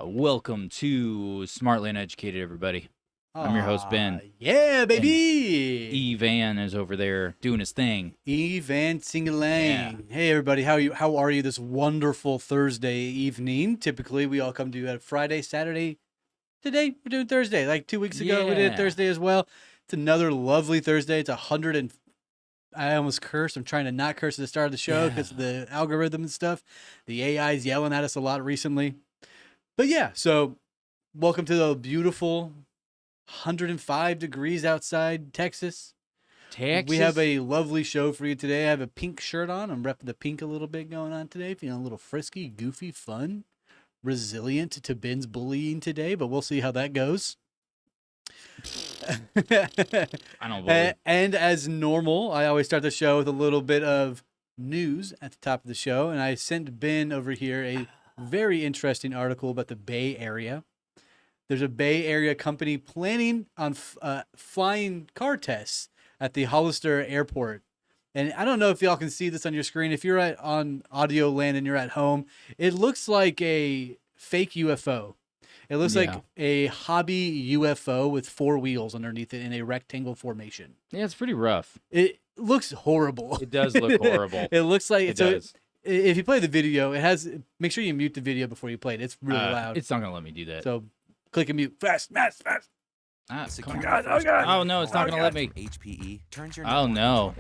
welcome to Smartly Uneducated, everybody. I'm your host, Ben. Yeah, baby. Evan is over there doing his thing. Evan Singalang. Hey, everybody. How are you this wonderful Thursday evening? Typically, we all come to you at Friday, Saturday. Today, we're doing Thursday. Like 2 weeks ago, we did Thursday as well. It's another lovely Thursday. It's 100 and... I almost cursed. I'm trying to not curse at the start of the show because of the algorithm and stuff. The AI is yelling at us a lot recently. But yeah, so welcome to the beautiful 105 degrees outside Texas. We have a lovely show for you today. I have a pink shirt on. I'm repping the pink a little bit going on today. Feeling a little frisky, goofy, fun, resilient to Ben's bullying today, but we'll see how that goes. I don't believe. And as normal, I always start the show with a little bit of news at the top of the show, and I sent Ben over here a very interesting article about the Bay Area. There's a Bay Area company planning on flying car tests at the Hollister Airport. And I don't know if y'all can see this on your screen. If you're on audio land and you're at home, it looks like a fake UFO. It looks like a hobby UFO with 4 wheels underneath it in a rectangle formation. Yeah, it's pretty rough. It looks horrible. It does look horrible. It looks like it does. If you play the video, it has. Make sure you mute the video before you play it. It's really loud. It's not gonna let me do that. So click and mute fast. Oh God! Oh no, it's not gonna let me. HPE turns your Oh no!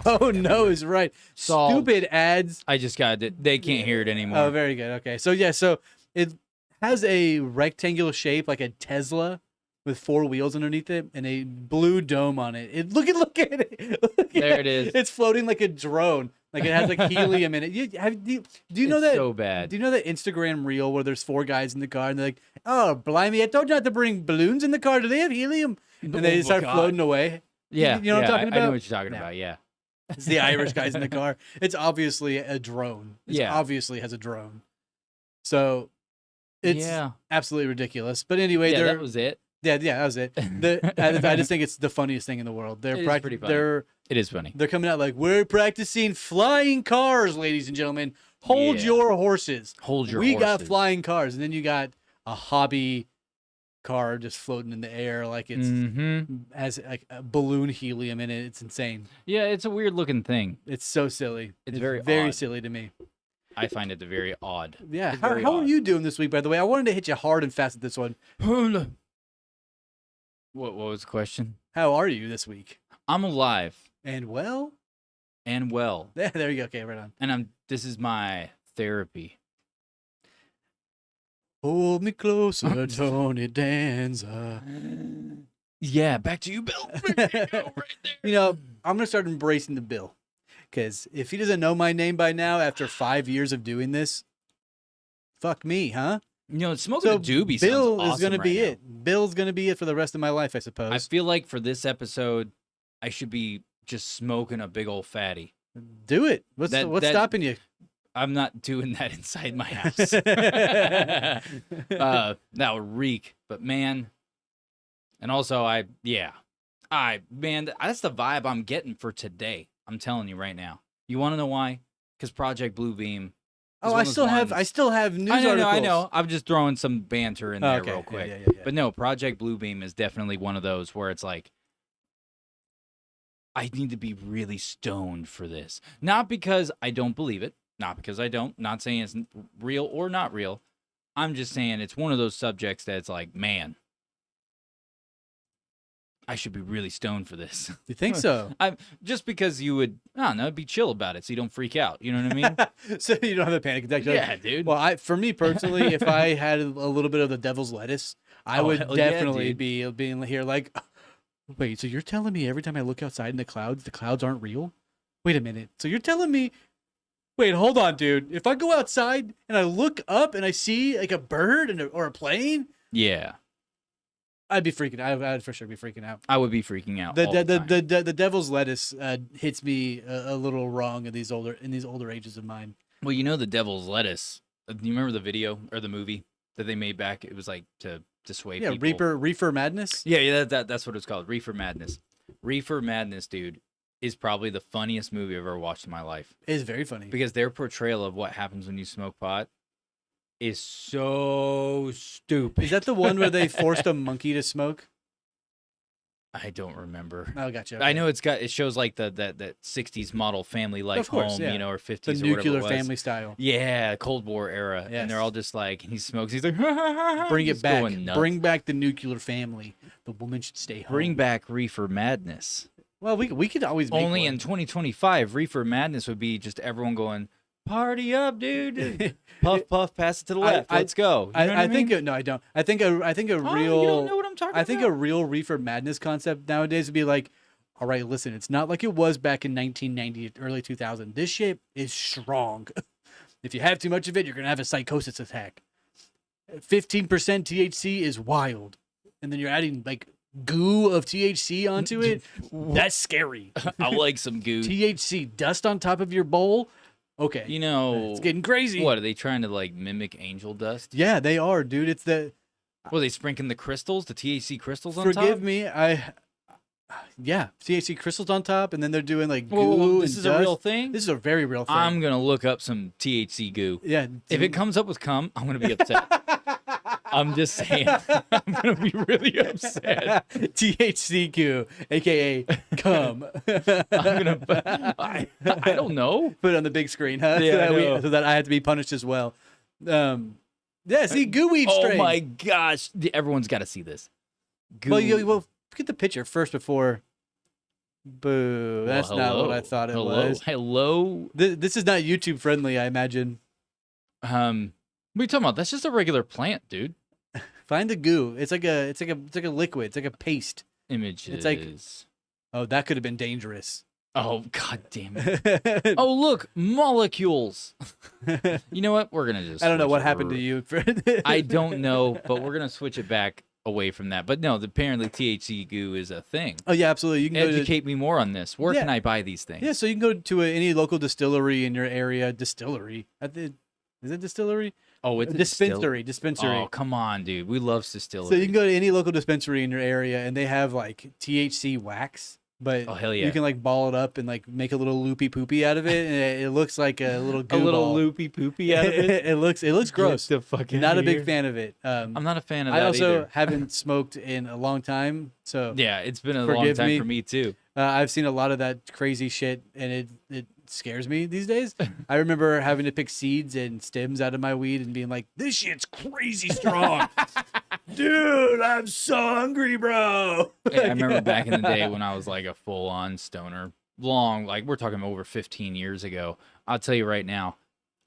Oh no is right. Stupid ads. I just got it. They can't hear it anymore. Oh, very good. Okay, so yeah, so it has a rectangular shape like a Tesla with 4 wheels underneath it and a blue dome on it. Look at it. There it is. It's floating like a drone. Like it has like helium in it. Do you know that? So bad. Do you know that Instagram reel where there's 4 guys in the car and they're like, "Oh, blimey, I told you not to bring balloons in the car. Do they have helium?" And they start floating away. Yeah, you know what I'm talking about? I know what you're talking about. Yeah, it's the Irish guys in the car. It's obviously a drone. It obviously has a drone. So it's absolutely ridiculous. But anyway, that was it. Yeah, that was it. I just think it's the funniest thing in the world. It is pretty funny. It is funny. They're coming out like, we're practicing flying cars, ladies and gentlemen. Hold your horses. We got flying cars. And then you got a hobby car just floating in the air like it's has like a balloon helium in it. It's insane. Yeah, it's a weird looking thing. It's so silly. It's very odd. silly to me. I find it very odd. Yeah. How are you doing this week, by the way? I wanted to hit you hard and fast at this one. What was the question? How are you this week? I'm alive. And well? And well. There you go. Okay, right on. And this is my therapy. Hold me closer, Tony Danza. Yeah, back to you, Bill. There you go, right there. You know, I'm going to start embracing the Bill. Because if he doesn't know my name by now after 5 years of doing this, fuck me, huh? You know, smoking a doobie Bill sounds awesome is going to be right it. Bill's going to be it for the rest of my life, I suppose. I feel like for this episode, I should be just smoking a big old fatty. Do it. What's stopping you? I'm not doing that inside my house. That would reek. But man, and also that's the vibe I'm getting for today. I'm telling you right now. You want to know why? Because Project Bluebeam. Oh, I still have news articles. I know. I'm just throwing some banter in there real quick. Yeah. But no, Project Bluebeam is definitely one of those where it's like, I need to be really stoned for this. Not because I don't believe it. Not because I don't. Not saying it's real or not real. I'm just saying it's one of those subjects that's like, man, I should be really stoned for this. You think so? Just because you would, I don't know, be chill about it so you don't freak out. You know what I mean? So you don't have a panic attack. Yeah, dude. Well, for me personally, if I had a little bit of the devil's lettuce, I would definitely be being here like, wait, so you're telling me every time I look outside in the clouds aren't real? Wait a minute. So you're telling me, wait, hold on, dude. If I go outside and I look up and I see like a bird or a plane, yeah, I'd be freaking out. I'd for sure be freaking out. I would be freaking out. The devil's lettuce hits me a little wrong in these older ages of mine. Well, you know the devil's lettuce. Do you remember the video or the movie that they made back? It was like to sway people. Reefer Madness. Yeah, that's what it's called. Reefer Madness. Reefer Madness, dude, is probably the funniest movie I've ever watched in my life. It is very funny because their portrayal of what happens when you smoke pot is so stupid. Is that the one where they forced a monkey to smoke? I don't remember. Oh, gotcha. I know it shows like that 60s model family life Of course, home, yeah. you know, or 50s The or whatever nuclear it was. family style. Yeah, Cold War era. And Yes. they're all just like, and he smokes. He's like, Bring he's it back. going nuts. Bring back the nuclear family. The woman should stay home. Bring back reefer madness. Well, we could always make Only one. in 2025, reefer madness would be just everyone going, party up, dude. Puff, puff, pass it to the left. Let's go. You know what I think mean? no, I don't. I think a Oh, real. you don't know what I'm talking I think about? a real reefer madness concept nowadays would be like, all right, listen, it's not like it was back in 1990, early 2000. This shit is strong. If you have too much of it, you're gonna have a psychosis attack. 15% THC is wild, and then you're adding like goo of THC onto it. That's scary. I like some goo. THC dust on top of your bowl. Okay, You know, it's getting crazy. what are they trying to like mimic angel dust? Yeah, they are, dude. It's the Well, they sprinkling the crystals, the THC crystals on top. forgive me, yeah, THC crystals on top, and then they're doing like goo. Whoa, this and is dust. a real thing. This is a very real thing. I'm gonna look up some THC goo. Yeah, If it comes up with cum, I'm gonna be upset. I'm just saying, I'm gonna be really upset. THC goo, aka cum. I'm gonna. I don't know. Put it on the big screen, huh? Yeah, I know. So that I had to be punished as well. Yeah, see, goo weed Oh strain. my gosh! Everyone's got to see this. Goo. Well, get the picture first before. Boo! That's not what I thought it was. Hello. This is not YouTube friendly, I imagine. What are you talking about? That's just a regular plant, dude. Find the goo. It's like a liquid. It's like a paste. Images. It's like- Oh, that could have been dangerous. Oh god damn it! Oh look, molecules. You know what? We're gonna just. I don't know switch what it happened to over. you. I don't know, but we're gonna switch it back away from that. But no, apparently THC goo is a thing. Oh yeah, absolutely. You can go to Educate me more on this. Where Yeah. can I buy these things? yeah, so you can go to any local distillery in your area. Distillery. Is it distillery? Oh, it's a Dispensary. Oh, come on, dude. We love distilleries. So you can go to any local dispensary in your area, and they have like THC wax. But Oh, hell yeah. you can like ball it up and like make a little loopy poopy out of it, and it looks like a little goo a little ball. loopy poopy out of it. it looks gross. Get the fuck Not outta a big here. fan of it. I'm not a fan of I that also either. haven't smoked in a long time, so Yeah, it's been a long Forgive time me. for me too. I've seen a lot of that crazy shit, and it scares me these days. I remember having to pick seeds and stems out of my weed and being like, "This shit's crazy strong, dude. I'm so hungry, bro." Yeah, I remember back in the day when I was like a full-on stoner, like we're talking over 15 years ago. I'll tell you right now,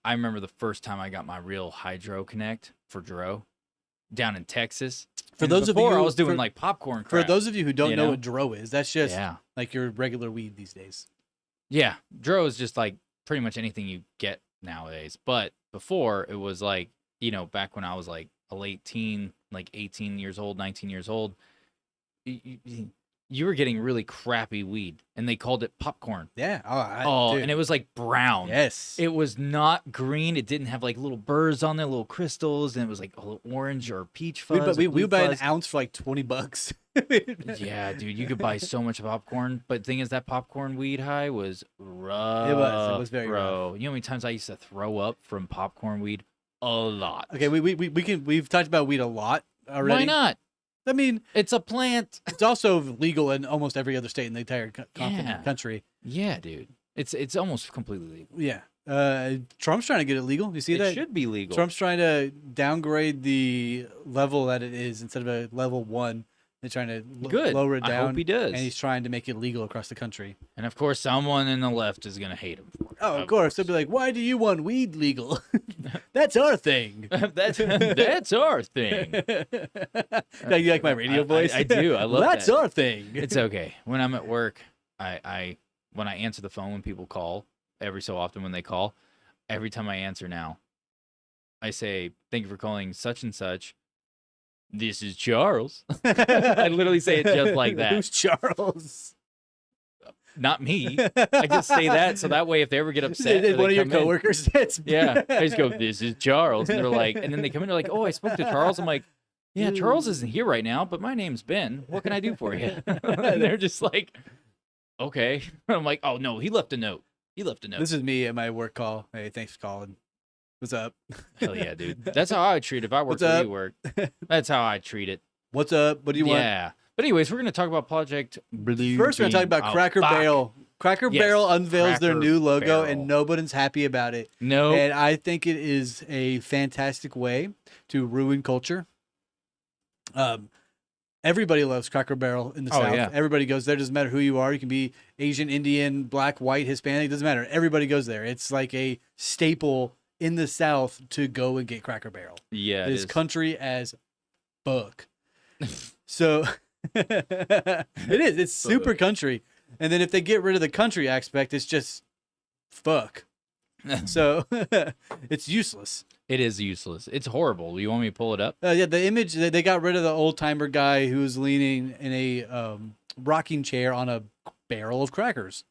I remember the first time I got my real hydro connect for dro down in Texas. For And those of before, you- I was doing for- like popcorn For crap. those of you who don't You know know? what dro is, that's just yeah, like your regular weed these days. yeah, dro is just like pretty much anything you get nowadays. But before, it was like, you know, back when I was like a late teen, like 18 years old, 19 years old, you were getting really crappy weed, and they called it popcorn. Yeah. Oh, and it was like brown. yes. It was not green. It didn't have like little burrs on there, little crystals, and it was like a little orange or peach fuzz. we or blue would buy an fuzz. ounce for like $20. Yeah, dude, you could buy so much popcorn. But the thing is, that popcorn weed high was rough. It was very bro. You know how many times I used to throw up from popcorn weed? A lot. Okay, we've talked about weed a lot already. Why not? I mean, It's a plant. it's also legal in almost every other state in the entire Yeah. country. Yeah, dude. It's almost completely legal. Yeah. Trump's trying to get it legal. You see It that? should be legal. Trump's trying to downgrade the level that it is instead of a level 1. They're trying to Good. lower it I down. hope he does. And he's trying to make it legal across the country. And of course, someone in the left is gonna hate him for it. Oh, of course. They'll be like, "Why do you want weed legal? That's our thing." That's our thing. Now, you like my radio voice? I do. I love That's that. our thing. It's okay. When I'm at work, I when I answer the phone when people call, every so often when they call, every time I answer now, I say, "Thank you for calling such and such. This is Charles." I literally say it just like that. Who's Charles? Not me. I just say that so that way if they ever get upset, or One they of your come in- coworkers. It's Yeah, I just go, "This is Charles," and they're like, and then they come in, they're like, "Oh, I spoke to Charles." I'm like, "Yeah, Charles isn't here right now, but my name's Ben. What can I do for you?" And they're just like, "Okay." I'm like, "Oh no, he left a note. He left a note." This is me at my work call. Hey, thanks for calling. What's up? Hell yeah, dude. That's how I would treat it if I worked What's where up? you work. That's how I treat it. What's up? What do you want? Yeah. But anyways, we're gonna talk about Project Blue. First, we're talking about Cracker Barrel. Cracker Yes, Barrel unveils their Cracker new logo, Barrel. and nobody's happy about it. No. And I think it is a fantastic way to ruin culture. Everybody loves Cracker Barrel in the Oh, South. yeah. Everybody goes there. Doesn't matter who you are. You can be Asian, Indian, black, white, Hispanic. Doesn't matter. Everybody goes there. It's like a staple in the South to go and get Cracker Barrel. Yeah. It is country as fuck. So it is. It's super country. And then if they get rid of the country aspect, it's just fuck. So it's useless. It is useless. It's horrible. You want me to pull it up? Yeah, the image, they got rid of the old timer guy who was leaning in a rocking chair on a barrel of crackers.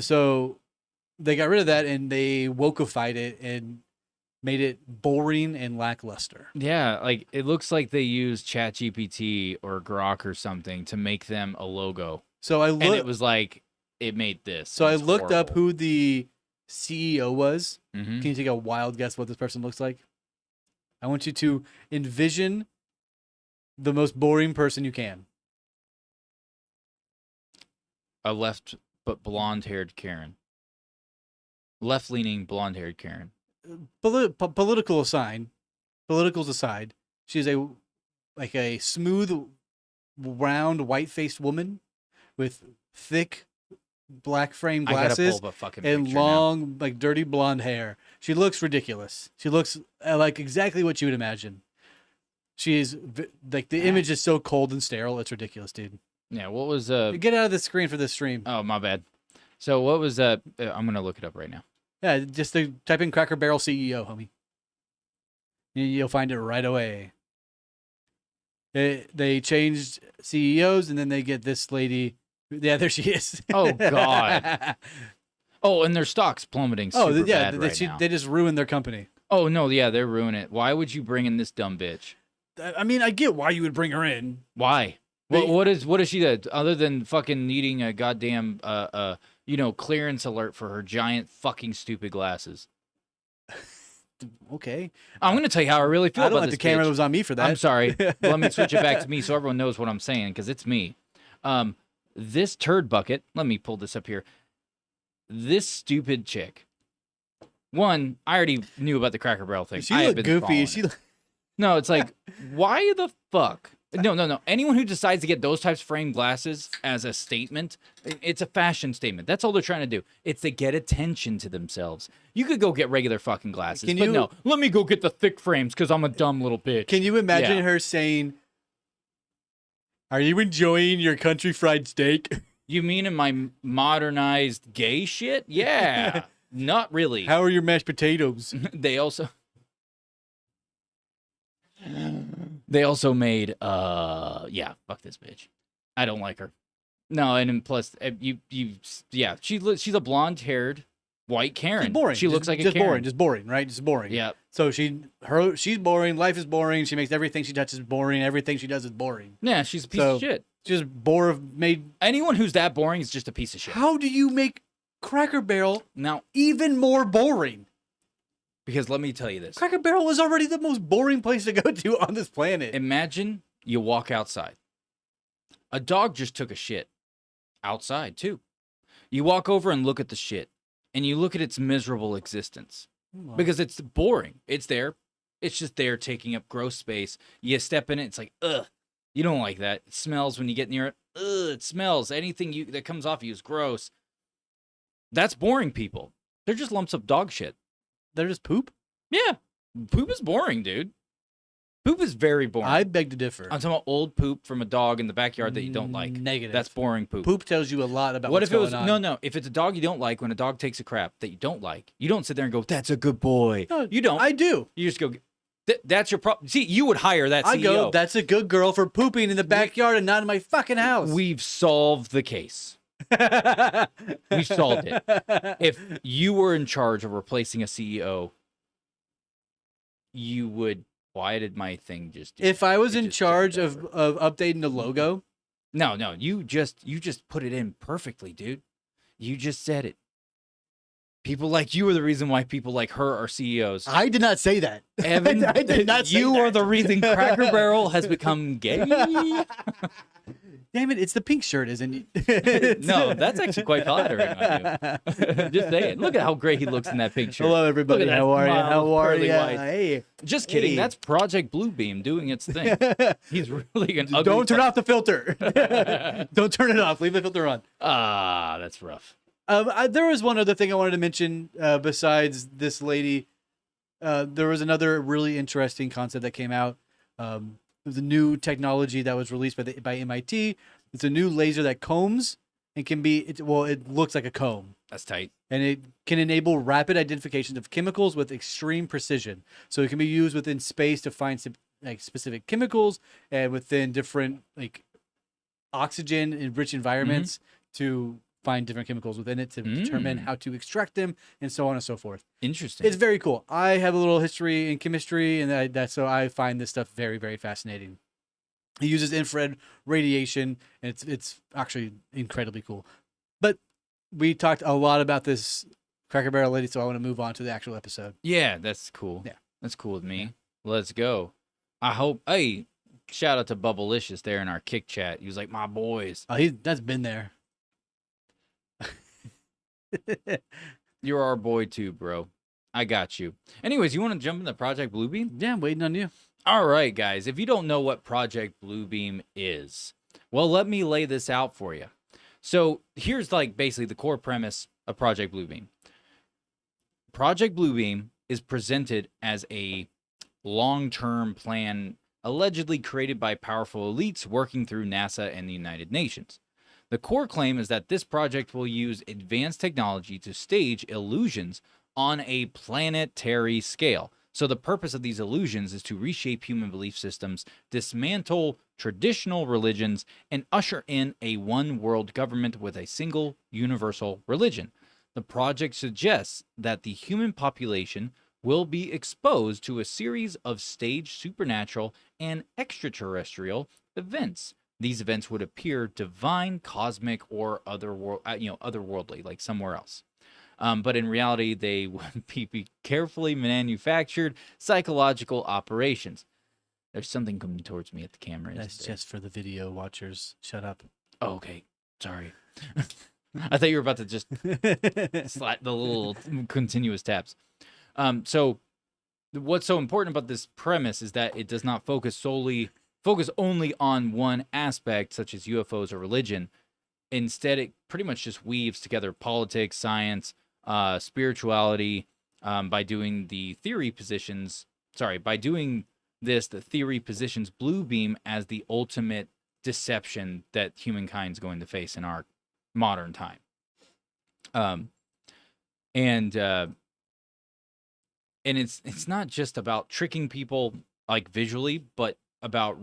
So they got rid of that and they wokeified it and made it boring and lackluster. Yeah, like it looks like they used ChatGPT or Grok or something to make them a logo. So I And it looked. was like it made this. So I It's looked up horrible. who the CEO was. Mhm. Can you take a wild guess what this person looks like? I want you to envision the most boring person you can. A left but blonde-haired Karen. Left-leaning blonde-haired Karen. Politicals aside, she's a smooth, round, white-faced woman with thick black frame I gotta pull glasses up a fucking and picture now. long, like dirty blonde hair. She looks ridiculous. She looks like exactly what you would imagine. She is like the image is so cold and sterile. It's ridiculous, dude. Yeah, what was Get out of the screen for this stream. Oh, my bad. So what was I'm gonna look it up right now. Yeah, just type in Cracker Barrel CEO, homie. You'll find it right away. They changed CEOs, and then they get this lady. Yeah, there she is. Oh, God. Oh, and their stock's plummeting super yeah, bad right now. they just ruined their company. Oh no, yeah, they're ruining it. Why would you bring in this dumb bitch? I mean, I get why you would bring her in. Why? What is she that other than fucking needing a goddamn clearance alert for her giant fucking stupid glasses? Okay. I'm gonna tell you how I really feel I don't about like this the camera bitch. was on me for that. I'm sorry. Let me switch it back to me so everyone knows what I'm saying because it's me. This turd bucket. Let me pull this up here. This stupid chick. One, I already knew about the Cracker Barrel thing. She I have looked been goofy. following it. No, it's like, why the fuck? No. Anyone who decides to get those types of framed glasses as a statement, it's a fashion statement. That's all they're trying to do. It's to get attention to themselves. You could go get regular fucking glasses, but no, let me go get the thick frames because I'm a dumb little bitch. Can you imagine her saying, "Are you enjoying your country fried steak?" You mean in my modernized gay shit? Yeah, not really. How are your mashed potatoes? They also made fuck this bitch. I don't like her. No, and then plus she's a blonde-haired white Karen. She's boring. She looks like a Karen. Just boring, right? Just boring. Yeah. So she's boring. Life is boring. She makes everything she touches boring. Everything she does is boring. Yeah, she's a piece of shit. Just made. Anyone who's that boring is just a piece of shit. How do you make Cracker Barrel Now, even more boring? because let me tell you this. Cracker Barrel is already the most boring place to go to on this planet. Imagine you walk outside. A dog just took a shit outside, too. You walk over and look at the shit, and you look at its miserable existence because it's boring. It's there. It's just there taking up gross space. You step in it, it's like, ugh. You don't like that. It smells when you get near it. Ugh, it smells. Anything that comes off you is gross. That's boring people. They're just lumps of dog shit. They're just poop? Yeah. Poop is boring, dude. Poop is very boring. I beg to differ. I'm talking about old poop from a dog in the backyard that you don't like. Negative. That's boring poop. Poop tells you a lot about What what's if it was going on. no? If it's a dog you don't like, when a dog takes a crap that you don't like, you don't sit there and go, "That's a good boy." No, you don't. I do. You just go. That's your problem. See, you would hire that CEO. I go, that's a good girl for pooping in the backyard and not in my fucking house. We've solved the case. We solved it. If you were in charge of replacing a CEO, you would. Why did my thing just? If I was it in just charge jumped of over? updating the logo, No, you just put it in perfectly, dude. You just said it. People like you are the reason why people like her are CEOs. I did not say that. Evan, I did not say you are that. the reason Cracker Barrel has become gay. Damn it, it's the pink shirt, isn't it? No, that's actually quite flattering on you. Just saying. Look at how great he looks in that pink shirt. Hello, everybody. Look at that How are you? smile, How those are pearly you? whites. Hey. Just kidding. Hey. That's Project Bluebeam doing its thing. He's really an ugly. Don't turn off the filter. Don't turn it off. Leave the filter on. Ah, that's rough. There was one other thing I wanted to mention besides this lady. There was another really interesting concept that came out. It was a new technology that was released by MIT. It's a new laser that combs and can be, it looks like a comb. That's tight. And it can enable rapid identification of chemicals with extreme precision. So it can be used within space to find specific chemicals and within different like oxygen-enriched environments to find different chemicals within it to determine how to extract them and so on and so forth. Interesting. It's very cool. I have a little history in chemistry, and that's so I find this stuff very, very fascinating. It uses infrared radiation, and it's actually incredibly cool. But we talked a lot about this Cracker Barrel lady, so I want to move on to the actual episode. Yeah, that's cool. Yeah. That's cool with me. Yeah. Let's go. I hope. Hey, shout out to Bubblicious there in our kick chat. He was like, my boys. Oh, that's been there. You're our boy too, bro. I got you. Anyways, you want to jump into Project Bluebeam? Yeah, I'm waiting on you. All right, guys. If you don't know what Project Bluebeam is, well, let me lay this out for you. So here's like basically the core premise of Project Bluebeam. Project Bluebeam is presented as a long-term plan allegedly created by powerful elites working through NASA and the United Nations. The core claim is that this project will use advanced technology to stage illusions on a planetary scale. So the purpose of these illusions is to reshape human belief systems, dismantle traditional religions, and usher in a one-world government with a single universal religion. The project suggests that the human population will be exposed to a series of staged supernatural and extraterrestrial events. These events would appear divine, cosmic, or otherworldly, like somewhere else. But in reality, they would be carefully manufactured psychological operations. There's something coming towards me at the camera. That's just for the video watchers. Shut up. Oh, okay. Sorry. I thought you were about to just slap the little continuous taps. So what's so important about this premise is that it does not focus only on one aspect, such as UFOs or religion. Instead, it pretty much just weaves together politics, science, spirituality, by doing the theory positions. The theory positions Bluebeam as the ultimate deception that humankind's going to face in our modern time. And it's not just about tricking people like visually, but about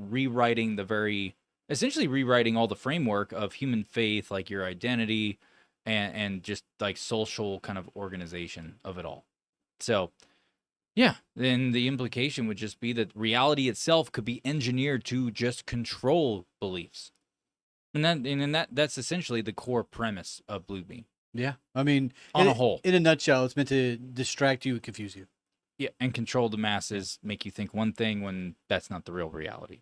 essentially rewriting all the framework of human faith, like your identity and just like social kind of organization of it all. So yeah, then the implication would just be that reality itself could be engineered to just control beliefs. And that's essentially the core premise of Bluebeam. Yeah. I mean, on a whole. In a nutshell, it's meant to distract you and confuse you. Yeah, and control the masses, make you think one thing when that's not the real reality.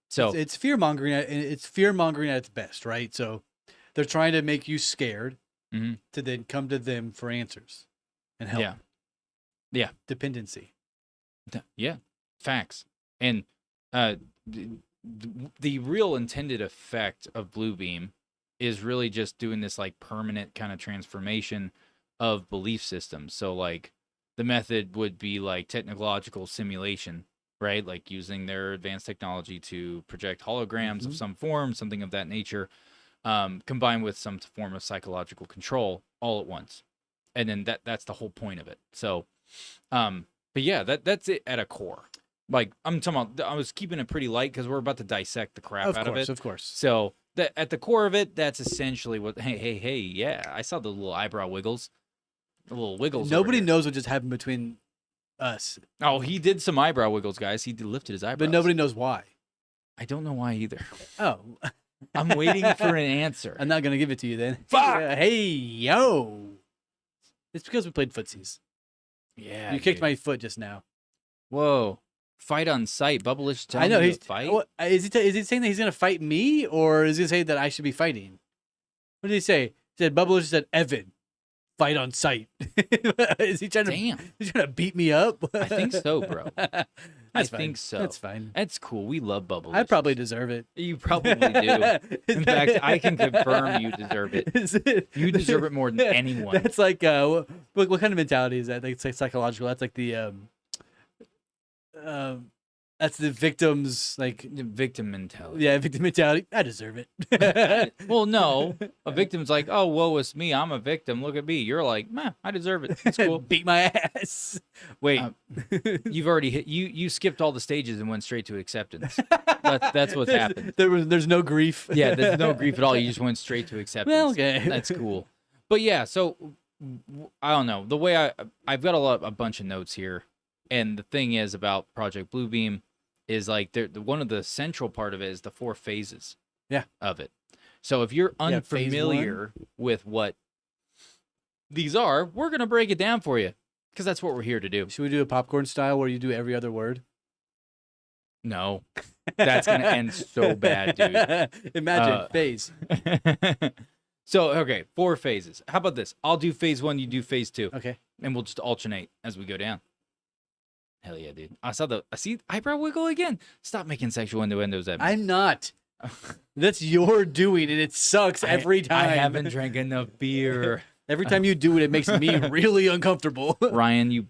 So it's fear mongering. It's fear mongering at its best, right? So they're trying to make you scared to then come to them for answers and help. Yeah. Dependency. Yeah. Facts. And the real intended effect of Bluebeam is really just doing this like permanent kind of transformation of belief systems. So like the method would be like technological simulation, right? Like using their advanced technology to project holograms of some form, something of that nature, combined with some form of psychological control all at once. And then that's the whole point of it. So, but yeah, that's it at a core. Like I'm talking about, I was keeping it pretty light because we're about to dissect the crap out of it. Of course. So at the core of it, that's essentially what, hey, yeah, I saw the little eyebrow wiggles. The little wiggles. Nobody knows what just happened between us. Oh, he did some eyebrow wiggles, guys. He lifted his eyebrows. But nobody knows why. I don't know why either. Oh. I'm waiting for an answer. I'm not going to give it to you then. Fuck! Hey, yo. It's because we played footsies. Yeah. You kicked dude. my foot just now. Whoa. Fight on sight. Bubblish I telling know you he's to fight. Is he saying that he's gonna fight me, or is he saying that I should be fighting? What did he say? He said Bubblish said Evan, fight on sight. Is he trying to? Damn. He's trying to beat me up? I think so, bro. That's I think so. That's fine. That's cool. We love Bubblish. I probably deserve it. You probably do. In fact, I can confirm you deserve it. You deserve it more than anyone. That's like what kind of mentality is that? Like, it's like psychological. That's like the that's the victim's like The victim mentality. yeah, victim mentality. I deserve it. Well, no. A victim's like, oh, woe is me. I'm a victim. Look at me. You're like, man, I deserve it. It's cool. Beat my ass. Wait, You've already hit. You skipped all the stages and went straight to acceptance. That's what's happened. There's no grief. Yeah, there's no grief at all. You just went straight to acceptance. Well, okay. That's cool. But yeah, so I don't know. The way I've got a bunch of notes here, and the thing is about Project Bluebeam is like one of the central part of it is the 4 phases. Yeah. Of it. So if you're phase one. unfamiliar with what these are, we're gonna break it down for you because that's what we're here to do. Should we do a popcorn style where you do every other word? No, that's gonna end so bad, dude. Imagine phase. So, okay, 4 phases. How about this? I'll do phase 1, you do phase 2. Okay. And we'll just alternate as we go down. Hell yeah, dude. I see eyebrow wiggle again. Stop making sexual innuendos at me. I'm not. That's your doing, and it sucks every time. I haven't drank enough beer. Every time you do it, it makes me really uncomfortable. Ryan, you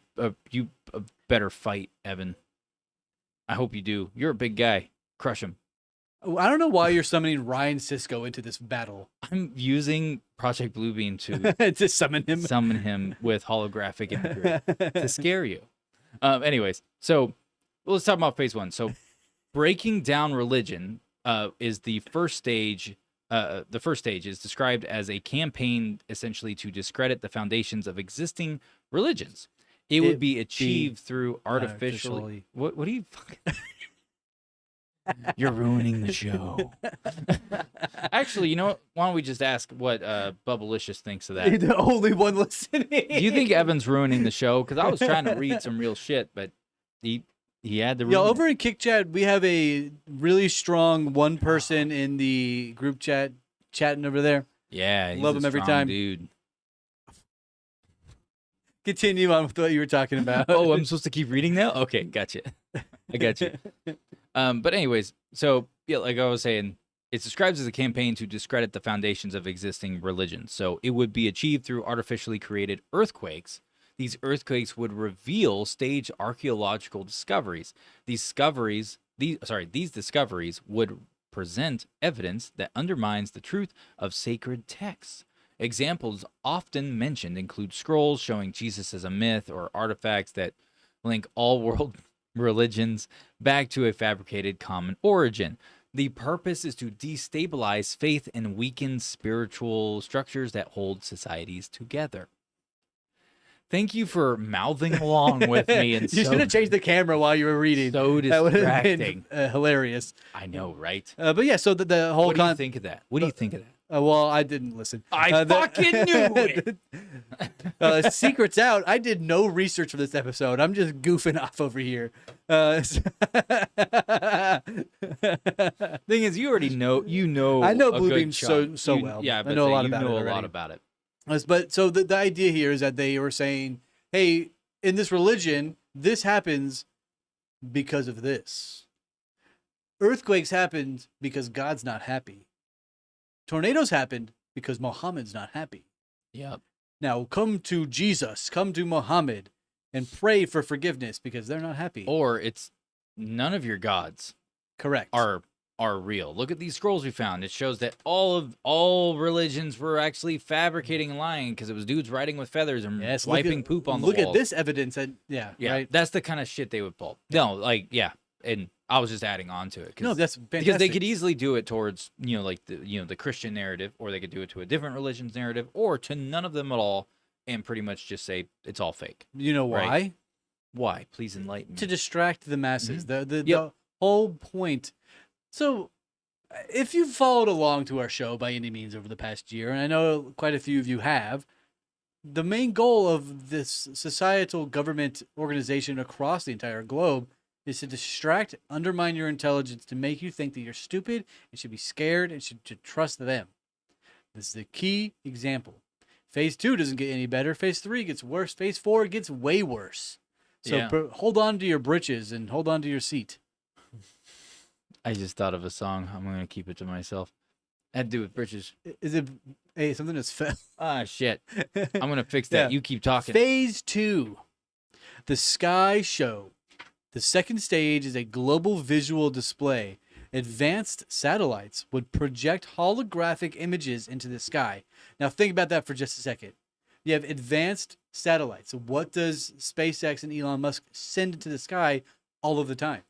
better fight, Evan. I hope you do. You're a big guy. Crush him. I don't know why you're summoning Ryan Sisko into this battle. I'm using Project Bluebeam to to summon him with holographic imagery to scare you. Anyways, so let's talk about phase 1. So breaking down religion is the first stage. The first stage is described as a campaign essentially to discredit the foundations of existing religions. It would be achieved through artificially. What are you fucking... You're ruining the show. Actually, you know what? Why don't we just ask what Bubblicious thinks of that? You're the only one listening. Do you think Evan's ruining the show? Because I was trying to read some real shit, but he had to ruin it. Over in Kick Chat, we have a really strong one person in the group chat chatting over there. Yeah, he's love a him every strong time. dude. Continue on with what you were talking about. Oh, I'm supposed to keep reading now? Okay, gotcha. I got you. But anyways, so yeah, like I was saying, it's described as a campaign to discredit the foundations of existing religions. So it would be achieved through artificially created earthquakes. These earthquakes would reveal staged archaeological discoveries. These discoveries would present evidence that undermines the truth of sacred texts. Examples often mentioned include scrolls showing Jesus as a myth or artifacts that link all world religions back to a fabricated common origin. The purpose is to destabilize faith and weaken spiritual structures that hold societies together. Thank you for mouthing along with me. And you should have changed the camera while you were reading. So distracting. That would have been hilarious. I know, right? But yeah, so the whole. What do you think of that? What do you think of that? Well, I didn't listen. I fucking knew it. Secret's out. I did no research for this episode. I'm just goofing off over here. Thing is, you already know. I know Bluebeam so well. Yeah, I know a lot about it. You know a lot about it. But so the idea here is that they were saying, hey, in this religion, this happens because of this. Earthquakes happened because God's not happy. Tornadoes happened because Muhammad's not happy. Yep. Now come to Jesus, come to Muhammad, and pray for forgiveness because they're not happy. Or it's none of your gods. Correct. Are real. Look at these scrolls we found. It shows that all religions were actually fabricating and lying because it was dudes riding with feathers and wiping poop on the walls. Look at this evidence. Yeah. Right. That's the kind of shit they would pull. No, and I was just adding on to it. No, that's fantastic. Because they could easily do it towards, the Christian narrative, or they could do it to a different religion's narrative, or to none of them at all, and pretty much just say it's all fake. You know why? Right? Why? Please enlighten me. To distract the masses. Mm-hmm. The whole point. So, if you've followed along to our show by any means over the past year, and I know quite a few of you have, the main goal of this societal government organization across the entire globe is to distract, undermine your intelligence, to make you think that you're stupid and should be scared and should trust them. This is the key example. Phase 2 doesn't get any better. Phase 3 gets worse. Phase 4 gets way worse. So Yeah. hold on to your britches and hold on to your seat. I just thought of a song. I'm gonna keep it to myself. Had to do with britches. Is it something that's Ah, shit. I'm gonna fix that. Yeah. You keep talking. Phase 2, the Sky Show. The second stage is a global visual display. Advanced satellites would project holographic images into the sky. Now think about that for just a second. You have advanced satellites. So what does SpaceX and Elon Musk send into the sky all of the time?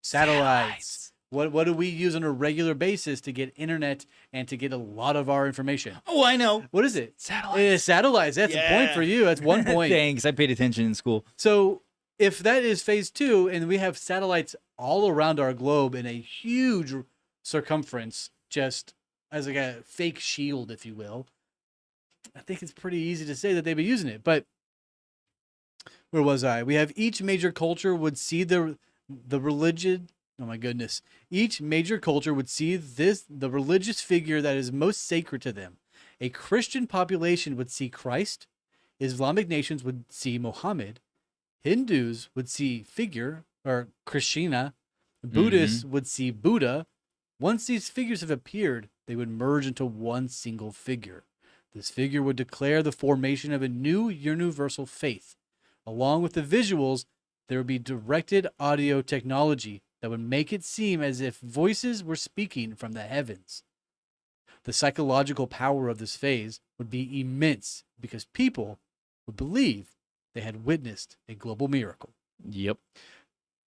Satellites. What do we use on a regular basis to get internet and to get a lot of our information? Oh, I know. What is it? Satellites. Satellites. That's a point for you. That's 1 point. Thanks. I paid attention in school. So if that is phase 2 and we have satellites all around our globe in a huge circumference, just as like a fake shield, if you will, I think it's pretty easy to say that they'd be using it. But where was I? We have each major culture would see the religion. Oh my goodness. Each major culture would see the religious figure that is most sacred to them. A Christian population would see Christ. Islamic nations would see Muhammad. Hindus would see figure or Krishna. Buddhists would see Buddha. Once these figures have appeared, they would merge into one single figure. This figure would declare the formation of a new universal faith. Along with the visuals, there would be directed audio technology that would make it seem as if voices were speaking from the heavens. The psychological power of this phase would be immense because people would believe they had witnessed a global miracle. Yep.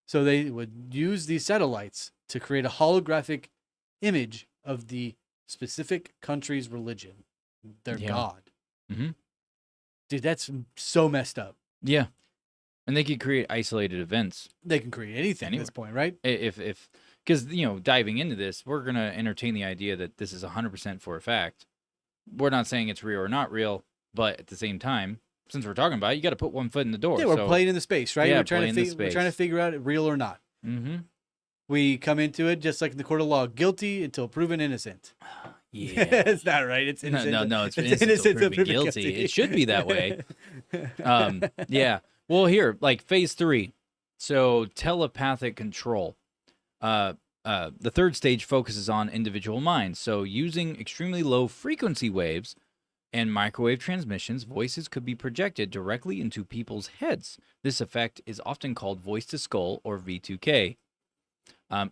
So they would use these satellites to create a holographic image of the specific country's religion, their god. Mm-hmm. Dude, that's so messed up. Yeah. And they could create isolated events. They can create anything at this point, right? If because, diving into this, we're going to entertain the idea that this is 100% for a fact. We're not saying it's real or not real, but at the same time, since we're talking about it, you got to put one foot in the door. Yeah, we're playing in the space, right? Yeah, we're trying to figure out real or not. Mm-hmm. We come into it just like in the court of law, guilty until proven innocent. Yeah. It's not right. It's innocent. No, it's innocent until proven guilty. It should be that way. Yeah. Well, here, like phase 3. So telepathic control. The third stage focuses on individual minds. So using extremely low frequency waves and microwave transmissions, voices could be projected directly into people's heads. This effect is often called voice to skull or V2K.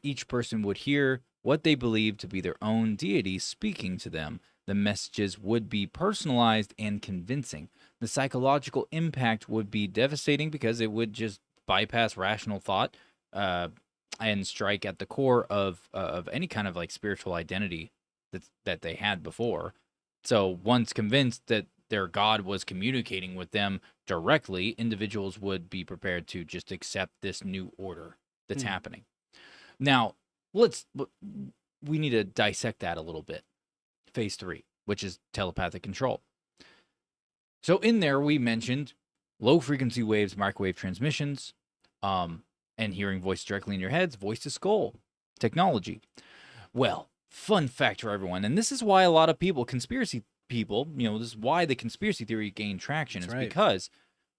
Each person would hear what they believe to be their own deity speaking to them. The messages would be personalized and convincing. The psychological impact would be devastating because it would just bypass rational thought and strike at the core of any kind of like spiritual identity that they had before. So once convinced that their God was communicating with them directly, individuals would be prepared to just accept this new order that's happening. Now, we need to dissect that a little bit. Phase 3, which is telepathic control. So in there, we mentioned low frequency waves, microwave transmissions, and hearing voice directly in your heads, voice to skull technology. Well, fun fact for everyone, and this is why a lot of conspiracy people, this is why the conspiracy theory gained traction. It's because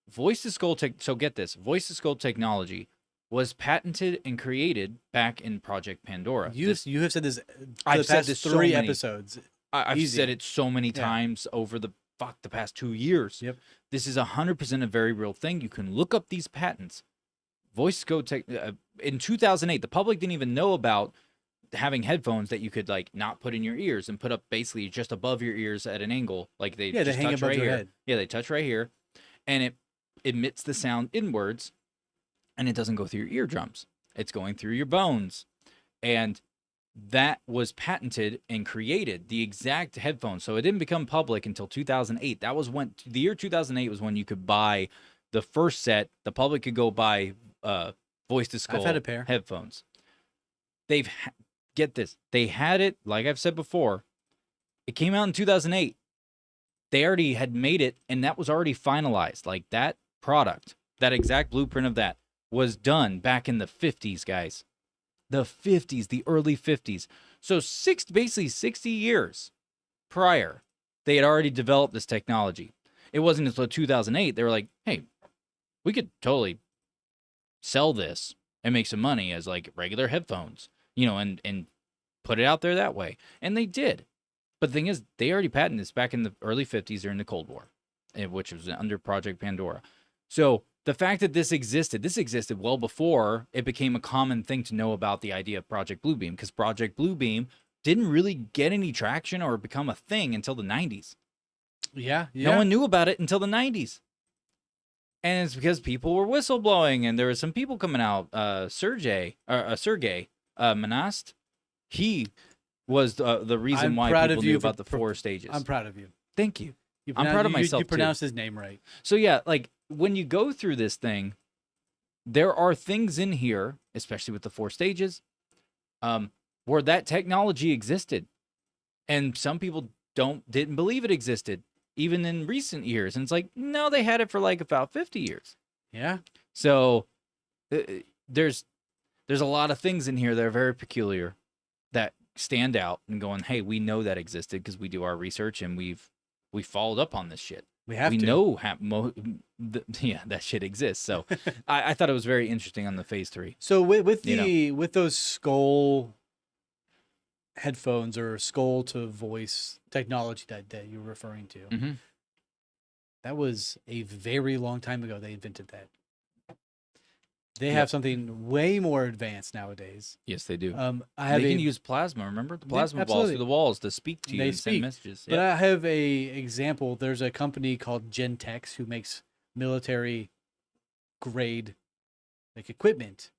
voice to skull so get this, voice to skull technology was patented and created back in Project Pandora. You have said this. I've said this 3 episodes. I've said it so many times over the past 2 years. Yep. This is 100% a very real thing. You can look up these patents. Voice to skull in 2008, the public didn't even know about having headphones that you could like not put in your ears and put up basically just above your ears at an angle, like they just hang touch above right your here. head. Yeah, they touch right here, and it emits the sound inwards, and it doesn't go through your eardrums. It's going through your bones, and that was patented and created, the exact headphones. So it didn't become public until 2008. That was when the year 2008 was when you could buy the first set. The public could go buy voice to skull I've had a pair headphones. Get this. They had it, like I've said before, it came out in 2008. they already had made it, and that was already finalized. Like that product, that exact blueprint of that was done back in the 50s, guys. The 50s, the early 50s. So basically 60 years prior, they had already developed this technology. It wasn't until 2008 they were like, hey, we could totally sell this and make some money as like regular headphones, and put it out there that way. And they did. But the thing is, they already patented this back in the early 50s during the Cold War, which was under Project Pandora. So the fact that this existed well before it became a common thing to know about the idea of Project Bluebeam, because Project Bluebeam didn't really get any traction or become a thing until the 90s. Yeah. No one knew about it until the 90s. And it's because people were whistleblowing, and there were some people coming out. Serge Monast, he was the reason why people knew about the 4 stages. I'm proud of you. Thank you. I'm proud of myself, You pronounced his name right. So yeah, like when you go through this thing, there are things in here, especially with the 4 stages, where that technology existed, and some people didn't believe it existed, even in recent years. And it's like, no, they had it for like about 50 years. Yeah. So there's a lot of things in here that are very peculiar that stand out and going, hey, we know that existed because we do our research and we followed up on this shit. We have to. We know that shit exists. So I thought it was very interesting on the phase 3. So with those skull headphones or skull to voice technology that you're referring to, mm-hmm. that was a very long time ago they invented that. They have something way more advanced nowadays. Yes, they do. They can use plasma. Remember the plasma balls through the walls to speak to you and send messages. But I have a example. There's a company called Gentex who makes military grade like equipment,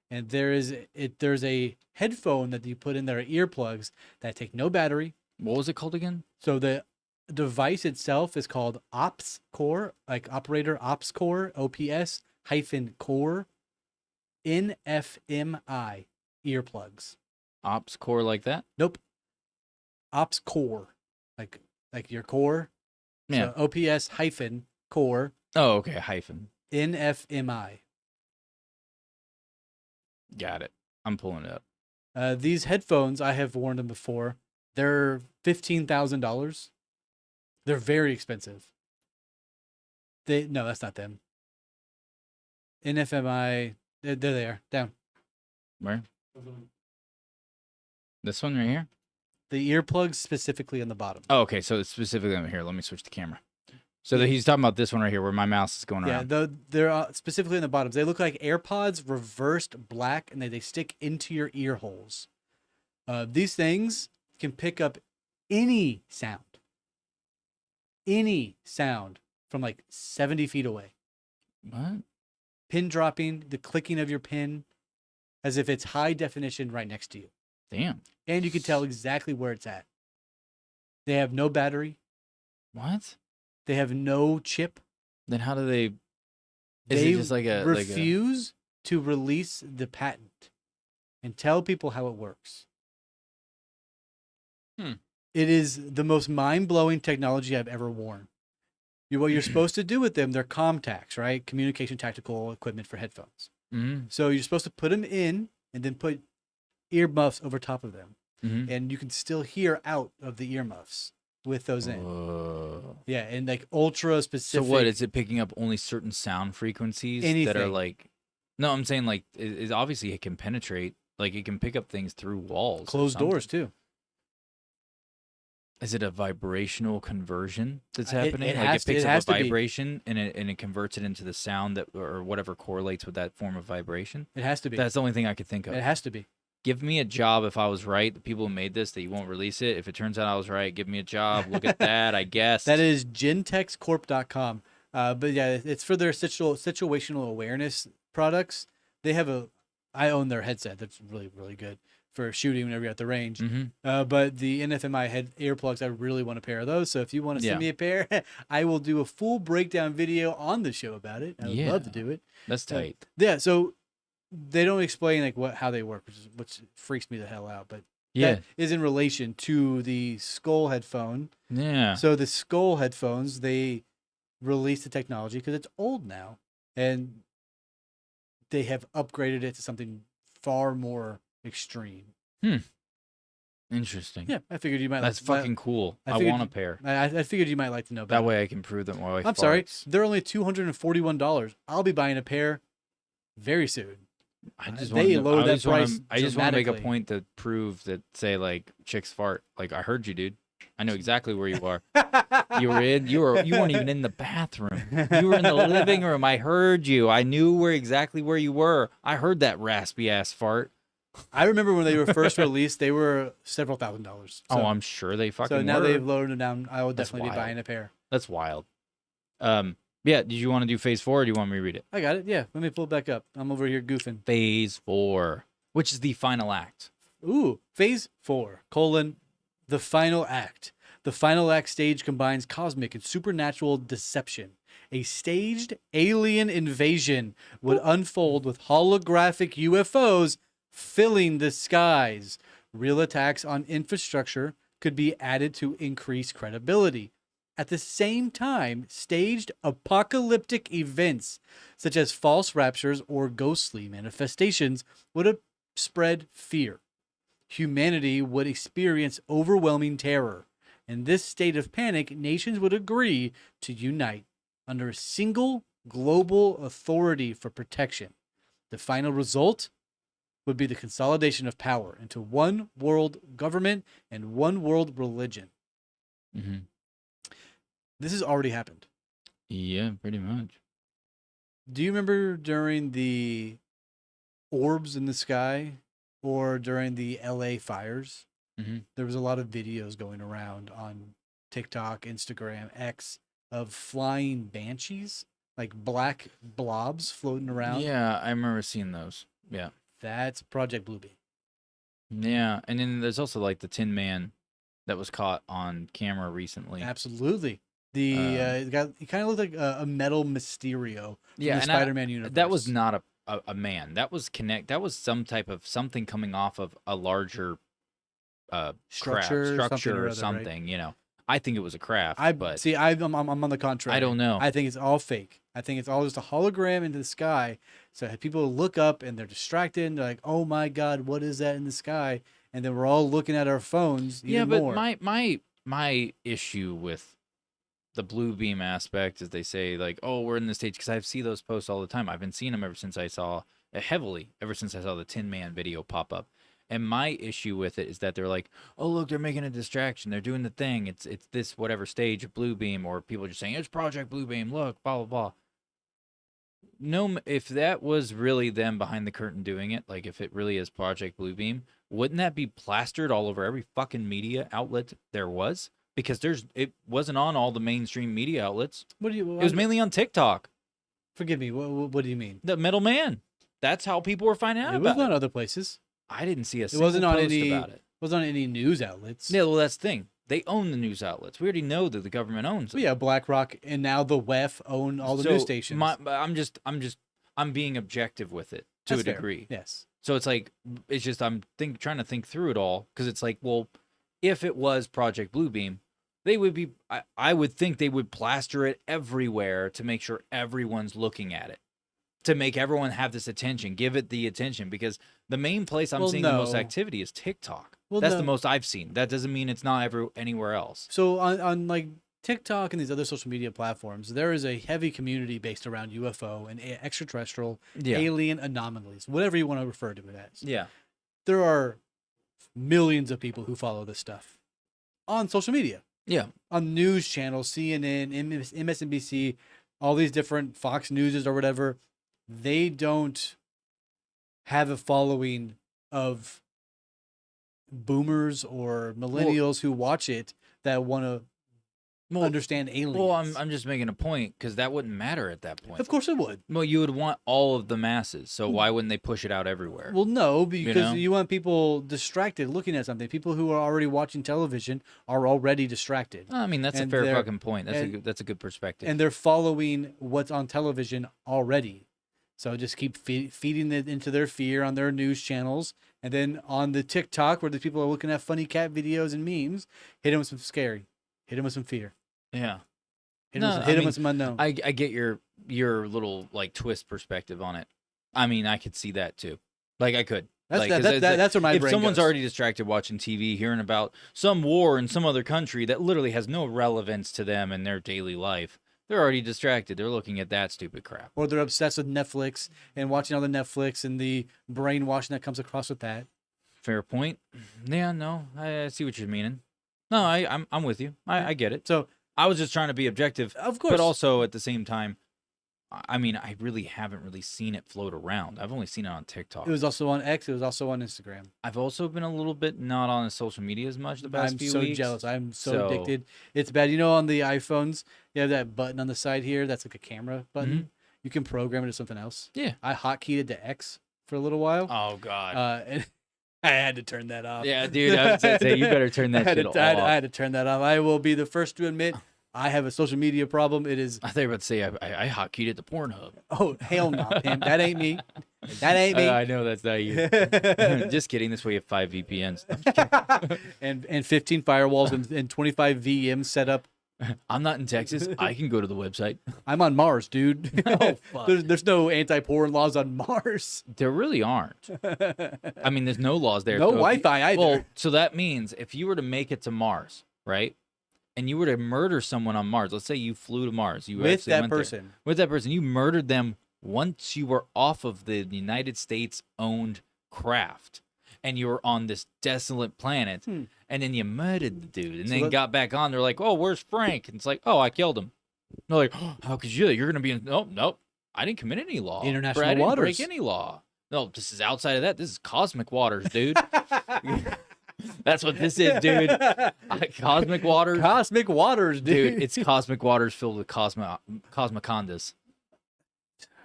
and there's a headphone that you put in their earplugs that take no battery. What was it called again? So the device itself is called Ops Core, like operator Ops Core, OPS -core. NFMI earplugs. Ops core like that? Nope. Ops Core, like your core. Yeah. So OPS -core. Oh, okay. Hyphen. NFMI. Got it. I'm pulling it up. These headphones, I have worn them before. They're $15,000. They're very expensive. No, that's not them. NFMI. There they are. Down. Where? This one right here? The earplugs specifically on the bottom. Oh, okay. So it's specifically over here. Let me switch the camera. So he's talking about this one right here where my mouse is going around. Yeah, they're specifically on the bottoms. They look like AirPods reversed black, and they stick into your ear holes. These things can pick up any sound. Any sound from like 70 feet away. What? Pin dropping, the clicking of your pin, as if it's high definition right next to you. Damn. And you can tell exactly where it's at. They have no battery. What? They have no chip. Then how do they? They it just like a refuse to release the patent and tell people how it works. It is the most mind-blowing technology I've ever worn. What you're supposed to do with them, they're ComTacs, right? Communication tactical equipment for headphones. Mm-hmm. So you're supposed to put them in and then put earmuffs over top of them. Mm-hmm. And you can still hear out of the earmuffs with those in. Yeah, and like ultra specific. So what, is it picking up only certain sound frequencies that are like... No, I'm saying like, obviously it can penetrate. Like it can pick up things through walls. Closed doors too. Is it a vibrational conversion that's happening? It picks up a vibration and it converts it into the sound that or whatever correlates with that form of vibration? It has to be. That's the only thing I could think of. It has to be. Give me a job if I was right. The people who made this, that you won't release it. If it turns out I was right, give me a job. Look at that, I guess. That is gentexcorp.com. But yeah, it's for their situational awareness products. They have I own their headset. That's really, really good for shooting whenever you're at the range. Mm-hmm. But the NFMI earplugs, I really want a pair of those. So if you want to send me a pair, I will do a full breakdown video on the show about it. I would love to do it. That's tight. Yeah. So they don't explain like how they work, which freaks me the hell out. But Yeah. That is in relation to the skull headphone. Yeah. So the skull headphones, they released the technology because it's old now, and they have upgraded it to something far more extreme. Interesting. Yeah, I figured you might. That's like, fucking cool. I figured want a you- pair. I figured you might like to know about That it. way I can prove that my wife I'm sorry, farts. they're only $241. I'll be buying a pair very soon. I just they want lowered that I just wanna- price I just want to make a dramatically. point to prove that, say, like, chicks fart. Like, I heard you, dude. I know exactly where you are. You weren't even in the bathroom. You were in the living room. I heard you. I knew exactly where you were. I heard that raspy ass fart. I remember when they were first released, they were several $1,000s. So, I'm sure they fucking so now were. they've lowered them down. I will That's definitely be wild. buying a pair. That's wild. Yeah, did you want to do phase 4 or do you want me to read it? I got it. Yeah, let me pull it back up. I'm over here goofing. Phase 4, which is the final act. Ooh, phase 4, the final act. The final act stage combines cosmic and supernatural deception. A staged alien invasion would unfold with holographic UFOs filling the skies. Real attacks on infrastructure could be added to increase credibility. At the same time, staged apocalyptic events such as false raptures or ghostly manifestations would spread fear. Humanity would experience overwhelming terror. In this state of panic, nations would agree to unite under a single global authority for protection. The final result would be the consolidation of power into one world government and one world religion. Mm-hmm. This has already happened. Yeah, pretty much. Do you remember during the orbs in the sky or during the LA fires? Mm-hmm. There was a lot of videos going around on TikTok, Instagram, X of flying banshees, like black blobs floating around. Yeah, I remember seeing those. Yeah. That's Project Bluebeam. Yeah, and then there's also like the Tin Man that was caught on camera recently. Absolutely. He kind of looked like a metal Mysterio from the Spider-Man universe. That was not a man. That was That was some type of something coming off of a larger structure or something. Right? You know, I think it was a craft. But I'm on the contrary. I don't know. I think it's all fake. I think it's all just a hologram into the sky. So people look up and they're distracted. And they're like, "Oh my God, what is that in the sky?" And then we're all looking at our phones. Even more. my issue with the blue beam aspect is they say like, "Oh, we're in this stage," because I see those posts all the time. I've been seeing them ever since I saw the Tin Man video pop up. And my issue with it is that they're like, "Oh, look, they're making a distraction. They're doing the thing. It's this whatever stage of blue beam," or people are just saying it's Project Blue Beam. Look, blah blah blah. No, if that was really them behind the curtain doing it, like if it really is Project Blue Beam, wouldn't that be plastered all over every fucking media outlet there was? Because it wasn't on all the mainstream media outlets. It was mainly on TikTok. Forgive me. What do you mean? The Metal Man. That's how people were finding out about it. It was on other places. I didn't see a single post about it. It wasn't on any news outlets. Yeah, well, that's the thing. They own the news outlets. We already know that the government owns them. Well, yeah, BlackRock and now the WEF own all the news stations. I'm being objective with it to That's a degree. Fair. Yes. So it's like trying to think through it all, because it's like, well, if it was Project Blue Beam, they would be. I would think they would plaster it everywhere to make sure everyone's looking at it, to make everyone have this attention, give it the attention, because the main place I'm seeing the most activity is TikTok. Well, that's the most I've seen. That doesn't mean it's not anywhere else. So on like TikTok and these other social media platforms, there is a heavy community based around UFO and extraterrestrial alien anomalies, whatever you want to refer to it as. Yeah. There are millions of people who follow this stuff on social media. Yeah. On news channels, CNN, MSNBC, all these different Fox Newses or whatever, they don't have a following of boomers or millennials who watch it that want to understand aliens. Well, I'm just making a point, because that wouldn't matter at that point. Of course it would. Well, you would want all of the masses, so why wouldn't they push it out everywhere? Well, no, because you want people distracted looking at something. People who are already watching television are already distracted. I mean, that's a fair fucking point. That's a good perspective. And they're following what's on television already. So just keep feeding it into their fear on their news channels, And then on the TikTok, where the people are looking at funny cat videos and memes, hit them with some scary. Hit them with some fear. Yeah. Hit No, them I mean, with some unknown. I get your little like twist perspective on it. I mean, I could see that too. Like I could. That's Like, that's where my if brain someone's goes. already distracted watching TV, hearing about some war in some other country that literally has no relevance to them in their daily life, they're already distracted. They're looking at that stupid crap. Or they're obsessed with Netflix and watching all the Netflix and the brainwashing that comes across with that. Fair point. Yeah, no, I see what you're meaning. No, I'm with you. I get it. So I was just trying to be objective, of course, but also at the same time, I mean, I really haven't really seen it float around. I've only seen it on TikTok. it was also on X. It was also on Instagram. I've also been a little bit not on social media as much the past I'm few so weeks. jealous. I'm so addicted. It's bad. You know, on the iPhones, you have that button on the side here. That's like a camera button. Mm-hmm. You can program it to something else. Yeah. I hotkeyed it to X for a little while. Oh God. And I had to turn that off. Yeah, dude. I was gonna say you better turn that shit off. I had to turn that off. I will be the first to admit I have a social media problem. It is. I thought you were about to say I hotkeyed it to Pornhub. Oh hell no, Pam. That ain't me. That ain't me. I know that's not you. Just kidding. This way you have 5 VPNs. and 15 firewalls and 25 VMs set up. I'm not in Texas. I can go to the website. I'm on Mars, dude. Oh, fuck. There's no anti-porn laws on Mars. There really aren't. I mean, there's no laws there. No So Wi-Fi either. Well, so that means if you were to make it to Mars, right? And you were to murder someone on Mars, let's say you flew to Mars. You with actually that went there. person. With that person. You murdered them once you were off of the United States-owned craft. And you were on this desolate planet. And then you murdered the dude. And then got back on. They're like, oh, where's Frank? And it's like, oh, I killed him. They're like, oh, how could you? You're going to be in... Nope. I didn't commit any law. International I didn't waters. break any law. No, this is outside of that. This is cosmic waters, dude. That's what this is, dude. Cosmic waters. Cosmic waters, dude. It's cosmic waters filled with cosmicondas.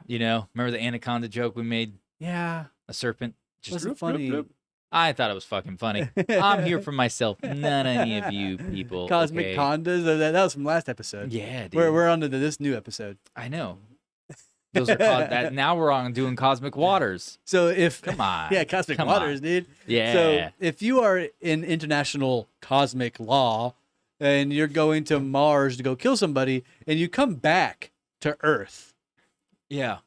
You know, remember the anaconda joke we made? Yeah. A serpent. Just Wasn't funny. I thought it was fucking funny. I'm here for myself, not any of you people. Cosmic okay? condas. That was from last episode. Yeah, dude. We're on to this new episode. I know. Those are that. Now we're on doing cosmic waters. So if Come on. yeah, cosmic Come waters, on. dude. Yeah. So if you are in international cosmic law and you're going to Mars to go kill somebody and you come back to Earth, Yeah.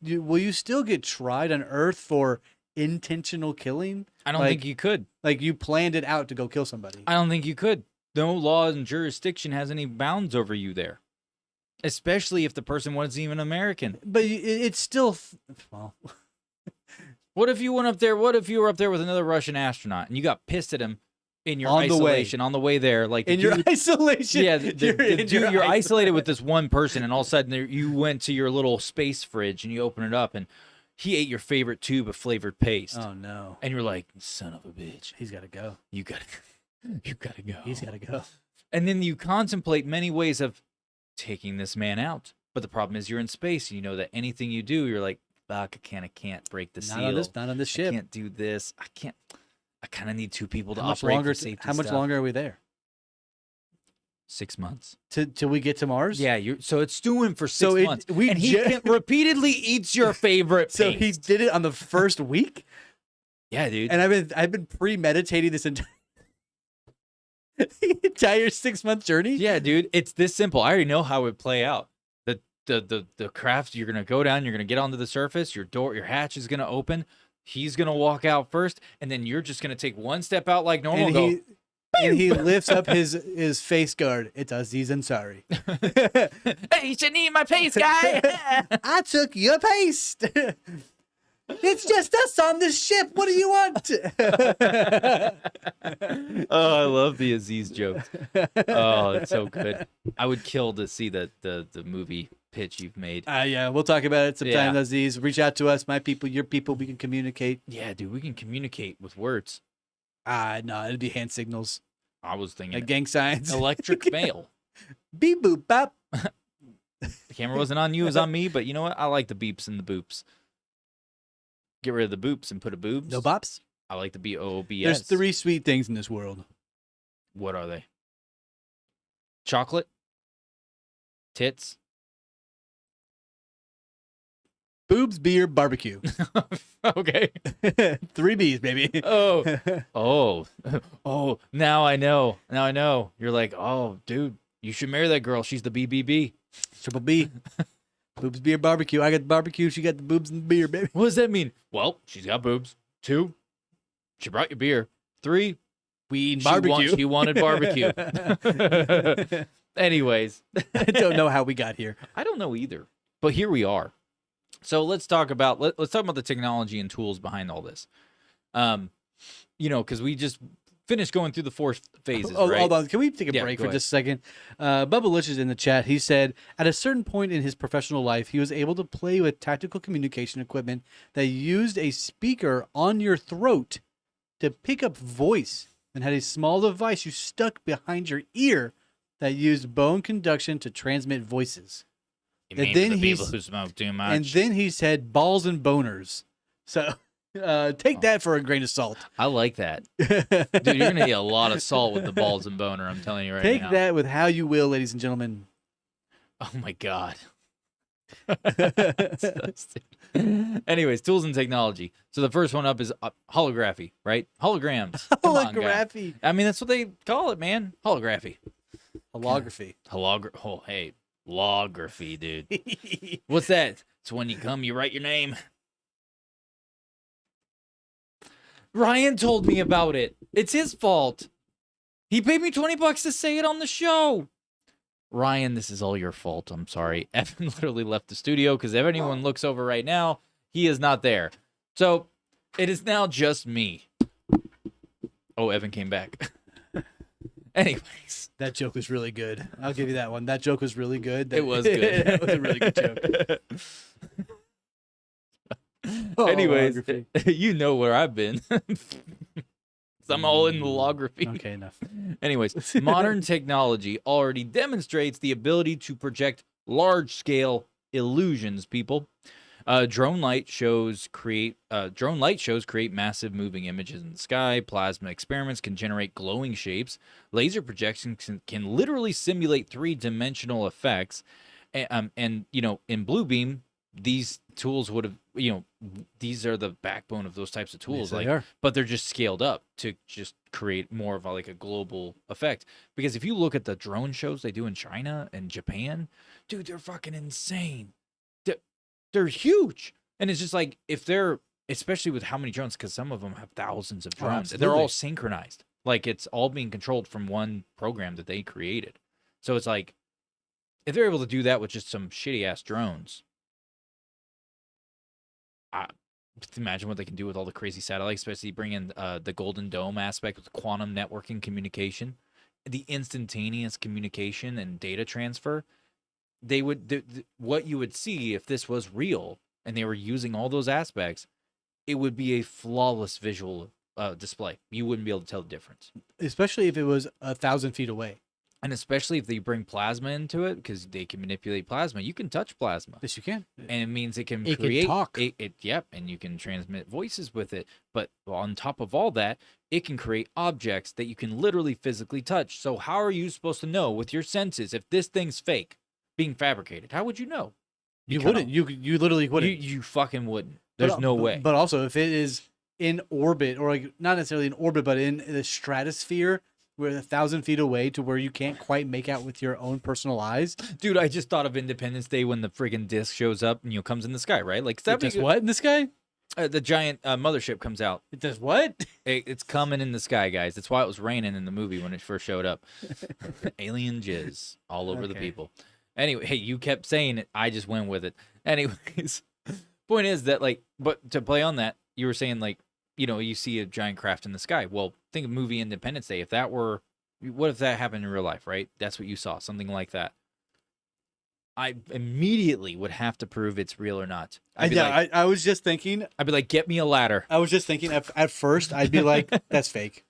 will you still get tried on Earth for intentional killing? I don't think you could. Like you planned it out to go kill somebody. I don't think you could. No law and jurisdiction has any bounds over you there. Especially if the person wasn't even American. But it's still well. What if you went up there? What if you were up there with another Russian astronaut and you got pissed at him in your isolation on the way there? Like in your isolation. Yeah, you're isolation. isolated with this one person, and all of a sudden you went to your little space fridge and you open it up, and he ate your favorite tube of flavored paste. Oh no! And you're like, son of a bitch, He's got to go. you gotta go. He's got to go. And then you contemplate many ways of taking this man out. But the problem is you're in space. And you know that anything you do, you're like, fuck, I can't break the seal. Not on this ship. I can't do this. I kind of need two people to How much operate longer? for safety How much stuff. longer are we there? 6 months. Till we get to Mars? Yeah, so it's stewing for 6 months. And he repeatedly eats your favorite So paste. he did it on the first week? Yeah, dude. And I've been premeditating this entire the entire 6-month journey? Yeah, dude. It's this simple. I already know how it would play out. The craft, you're gonna go down, you're gonna get onto the surface, your hatch is gonna open, he's gonna walk out first, and then you're just gonna take one step out like normal and he lifts up his face guard. It's Aziz Ansari. Hey, you should need my paste, guy. I took your paste. It's just us on this ship. What do you want? Oh, I love the Aziz jokes. Oh, it's so good. I would kill to see the movie pitch you've made. Yeah, we'll talk about it sometime, Yeah. Aziz. Reach out to us, my people, your people. We can communicate. Yeah, dude, we can communicate with words. No, it'd be hand signals, I was thinking like gang signs. electric mail. Beep boop bop. The camera wasn't on you, it was on me, but you know what? I like the beeps and the boops. Get rid of the boops and put a boobs. No bops. I like the B-O-B-S. There's 3 sweet things in this world. What are they? Chocolate? Tits? boobs, beer, barbecue. Okay. 3 B's, baby. Oh. Now I know. You're like, oh, dude, you should marry that girl. She's the BBB. Triple B. Boobs, beer, barbecue. I got the barbecue. She got the boobs and the beer, baby. What does that mean? Well, she's got boobs. 2, she brought you beer. 3, We eat barbecue. She wanted barbecue. Anyways. I don't know how we got here. I don't know either. But here we are. So let's talk about the technology and tools behind all this. Because we just finished going through the 4 phases, right? Hold on. Can we take a break go for ahead. just a second? Bubba Litch is in the chat. He said, at a certain point in his professional life, he was able to play with tactical communication equipment that used a speaker on your throat to pick up voice and had a small device you stuck behind your ear that used bone conduction to transmit voices. And then people who smoke too much. And then he said balls and boners. So take that for a grain of salt. I like that. Dude, you're going to get a lot of salt with the balls and boner, I'm telling you right now. Take that with how you will, ladies and gentlemen. Oh, my God. Anyways, tools and technology. So the first one up is holography, right? Holograms. Come on, guy. Holography. I mean, that's what they call it, man. Holography. Holography. Oh, hey. Holography, dude. What's that? It's when you come, you write your name. Ryan told me about it. It's his fault. He paid me $20 to say it on the show. Ryan, this is all your fault. I'm sorry. Evan literally left the studio because if anyone looks over right now, he is not there. So it is now just me. Oh, Evan came back. Anyways. That joke was really good. I'll give you that one. That joke was really good. It was good. That was a really good joke. Anyways, Holography. you know where I've been. I'm all in the holography. Okay, enough. Anyways, modern technology already demonstrates the ability to project large-scale illusions, people. Drone light shows create massive moving images in the sky. Plasma experiments can generate glowing shapes. Laser projections can literally simulate 3-dimensional effects. And in Blue Beam, these tools would have, these are the backbone of those types of tools. Yes, but they're just scaled up to just create more of a global effect. Because if you look at the drone shows they do in China and Japan, dude, they're fucking insane. They're huge. And it's just like, if they're, especially with how many drones, because some of them have thousands of drones, they're all synchronized. Like, it's all being controlled from one program that they created. So it's like, if they're able to do that with just some shitty ass drones, imagine what they can do with all the crazy satellites, especially bring in the Golden Dome aspect with quantum networking communication, the instantaneous communication and data transfer. They would what you would see if this was real and they were using all those aspects, it would be a flawless visual display. You wouldn't be able to tell the difference, especially if it was 1,000 feet away. And especially if they bring plasma into it, because they can manipulate plasma. You can touch plasma. Yes, you can. And it means it can It create... can talk. Yep, and you can transmit voices with it. But on top of all that, it can create objects that you can literally physically touch. So how are you supposed to know with your senses if this thing's fake, being fabricated? How would you know? You wouldn't. You literally wouldn't. You fucking wouldn't. There's no way. But also, if it is in orbit, or not necessarily in orbit, but in the stratosphere, we're 1,000 feet away to where you can't quite make out with your own personal eyes. Dude, I just thought of Independence Day when the friggin' disc shows up and comes in the sky, right? Like, it does what in the sky? The giant mothership comes out. It does what? It's coming in the sky, guys. That's why it was raining in the movie when it first showed up. Alien jizz all over the people. Anyway, hey, you kept saying it. I just went with it. Anyways, point is that, but to play on that, you were saying, you see a giant craft in the sky. Well, think of movie Independence Day. What if that happened in real life, right? That's what you saw, something like that. I immediately would have to prove it's real or not. I was just thinking. I'd be like, get me a ladder. I was just thinking at first, I'd be like, that's fake.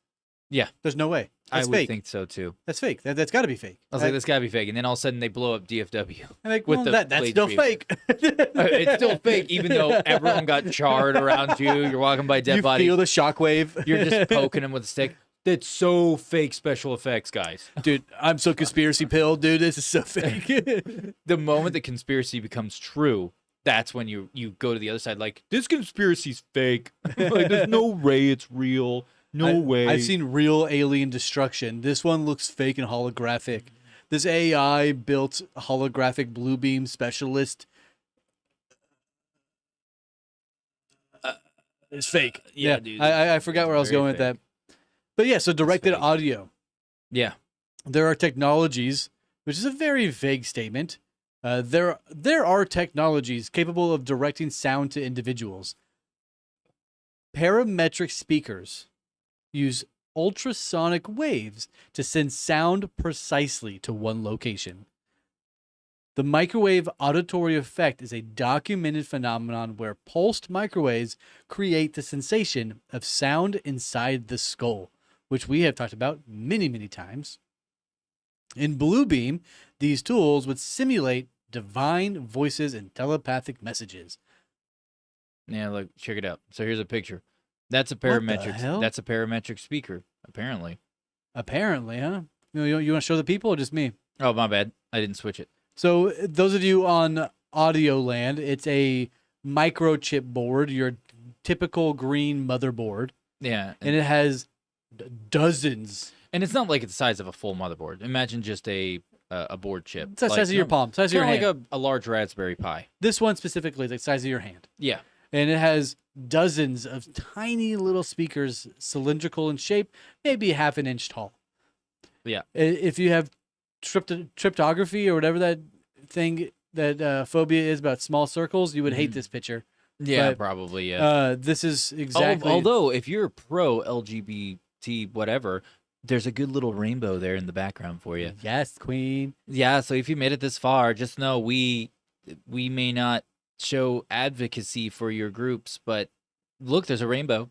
Yeah. There's no way. That's I would fake. think so, too. That's fake. That's got to be fake. I was like, that's got to be fake. And then all of a sudden, they blow up DFW. I'm like, well, that's still fake. It's still fake, even though everyone got charred around you. You're walking by dead bodies. You feel the shockwave. You're just poking them with a stick. That's so fake special effects, guys. Dude, I'm so conspiracy pilled, dude. This is so fake. The moment the conspiracy becomes true, that's when you go to the other side, like, this conspiracy's fake. Like, there's no way it's real. No way. I've seen real alien destruction. This one looks fake and holographic. This AI built holographic blue beam specialist. It's fake. Yeah, dude. I forgot where I was Very going with that. fake. But yeah, so directed fake. audio. Yeah. There are technologies, which is a very vague statement. There are technologies capable of directing sound to individuals. Parametric speakers use ultrasonic waves to send sound precisely to one location. The microwave auditory effect is a documented phenomenon where pulsed microwaves create the sensation of sound inside the skull, which we have talked about many, many times. In Bluebeam, these tools would simulate divine voices and telepathic messages. Yeah, look, check it out. So here's a picture. That's a What the parametric. hell? That's a parametric speaker, apparently. Apparently, huh? You want to show the people or just me? Oh, my bad. I didn't switch it. So those of you on Audio Land, it's a microchip board, your typical green motherboard, Yeah, and it has dozens. and it's not like it's the size of a full motherboard. Imagine just a board chip. It's the size of your palm, size of your Kind hand. of like a large Raspberry Pi. This one specifically is the size of your hand. Yeah. And it has dozens of tiny little speakers, cylindrical in shape, maybe half an inch tall. Yeah. If you have cryptography or whatever that thing, that phobia is about small circles, you would hate this picture. Yeah, But, probably, yeah. This is exactly... Although, if you're pro LGBT whatever, there's a good little rainbow there in the background for you. Yes, queen. Yeah, so if you made it this far, just know we may not show advocacy for your groups, but look, there's a rainbow.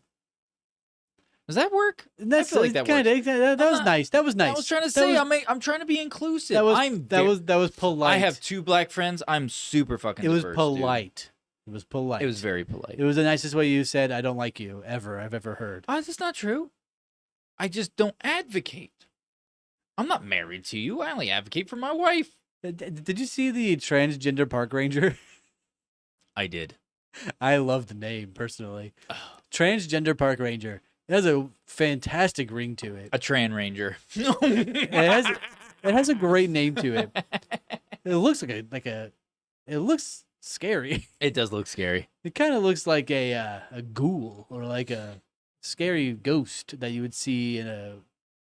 Does that work? That's feel like that kind of that was not- nice. That was nice. I was trying to That say was- I'm trying to be inclusive. that was I'm that was polite. I have 2 black friends. I'm super fucking It was diverse, dude. polite. It was polite. It was very polite. It was the nicest way you said "I don't like you" I've ever heard. That's not true. I just don't advocate. I'm not married to you. I only advocate for my wife. Did you see the transgender park ranger? I did. I love the name personally. Transgender park ranger. It has a fantastic ring to it. A Tran Ranger. It has a great name to it. It looks like a. It looks scary. It does look scary. It kind of looks like a ghoul or like a scary ghost that you would see in a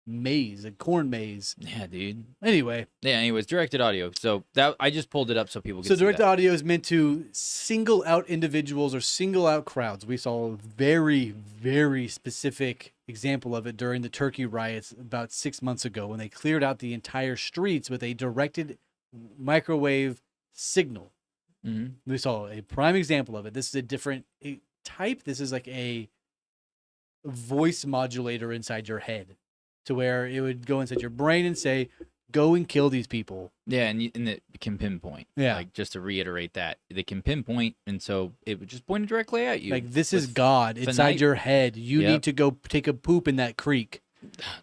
maze, a corn maze. Yeah, dude. Anyway, Yeah. Anyways, directed audio. So that I just pulled it up so people can so see direct that. audio is meant to single out individuals or single out crowds. We saw a very, very specific example of it during the Turkey riots about 6 months ago when they cleared out the entire streets with a directed microwave signal. Mhm. We saw a prime example of it. This is a different type. This is like a voice modulator inside your head to where it would go inside your brain and say, go and kill these people. Yeah, and it can pinpoint. Yeah. Like, just to reiterate that. They can pinpoint, and so it would just point directly at you. Like, this is with God inside your head. You Yep. need to go take a poop in that creek.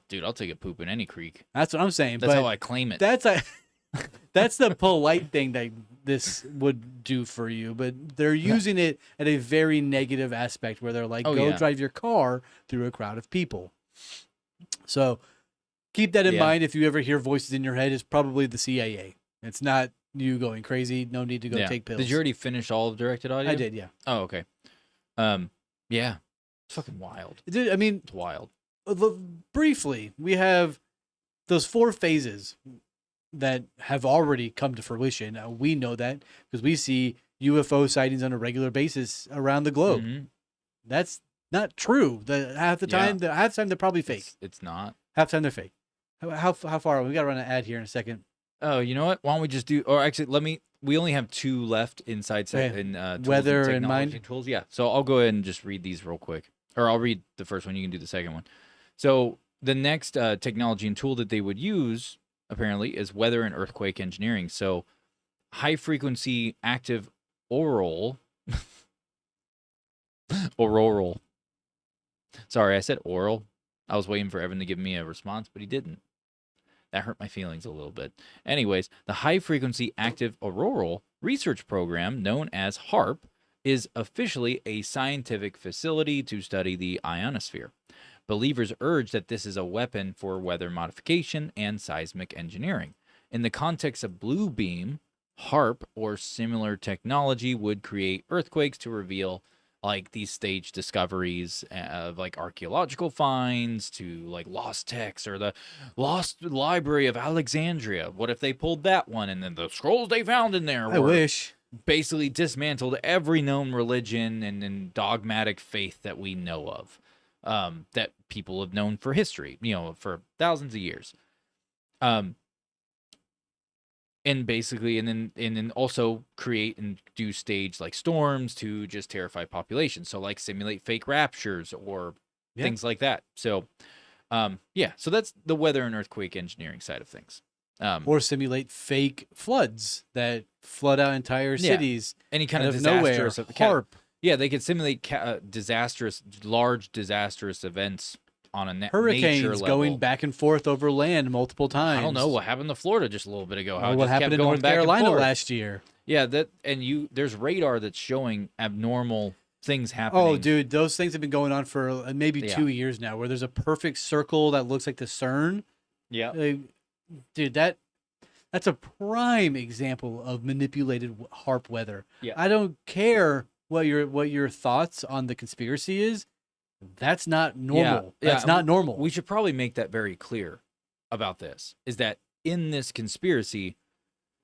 Dude, I'll take a poop in any creek. That's what I'm saying. That's but how I claim it. that's that's the polite thing that this would do for you. But they're using it at a very negative aspect where they're like, Oh, go yeah. drive your car through a crowd of people. So keep that in Yeah. mind. If you ever hear voices in your head, it's probably the CIA. It's not you going crazy. No need to go Yeah. take pills. Did you already finish all of directed audio? I did, yeah. Oh, okay. Yeah. It's fucking wild. Dude, I mean, It's wild. briefly, we have those 4 phases that have already come to fruition. We know that because we see UFO sightings on a regular basis around the globe. Mhm. That's not true. Half the time they're probably fake. It's not. Half the time they're fake. How far? We got to run an ad here in a second. Oh, you know what? Why don't we just do? Or actually, we only have 2 left inside set Okay. in tools Weather and technology mind? tools. Yeah. So I'll go ahead and just read these real quick, or I'll read the first one. You can do the second one. So the next technology and tool that they would use apparently is weather and earthquake engineering. So high frequency active auroral. Auroral. Sorry, I said oral. I was waiting for Evan to give me a response, but he didn't. That hurt my feelings a little bit. Anyways, the high frequency active auroral research program known as HAARP is officially a scientific facility to study the ionosphere. Believers urge that this is a weapon for weather modification and seismic engineering. In the context of blue beam, HAARP or similar technology would create earthquakes to reveal like these stage discoveries of like archaeological finds to like lost texts or the lost library of Alexandria. What if they pulled that one and then the scrolls they found in there I were wish. basically dismantled every known religion and dogmatic faith that we know of, that people have known for history, for thousands of years. And basically, and then also create and do stage like storms to just terrify populations. So like simulate fake raptures or things like that. So, so that's the weather and earthquake engineering side of things. Or simulate fake floods that flood out entire cities. Any kind out of nowhere. disastrous HAARP. they could simulate large disastrous events on a Hurricanes nature level. going back and forth over land multiple times. I don't know what happened to Florida just a little bit ago. Or what happened in North Carolina last year. Yeah, there's radar that's showing abnormal things happening. Oh, dude, those things have been going on for maybe 2 years now, where there's a perfect circle that looks like the CERN. Yeah. Dude, that's a prime example of manipulated HAARP weather. Yeah. I don't care what your thoughts on the conspiracy is. That's not normal. That's not normal. We should probably make that very clear about this, is that in this conspiracy,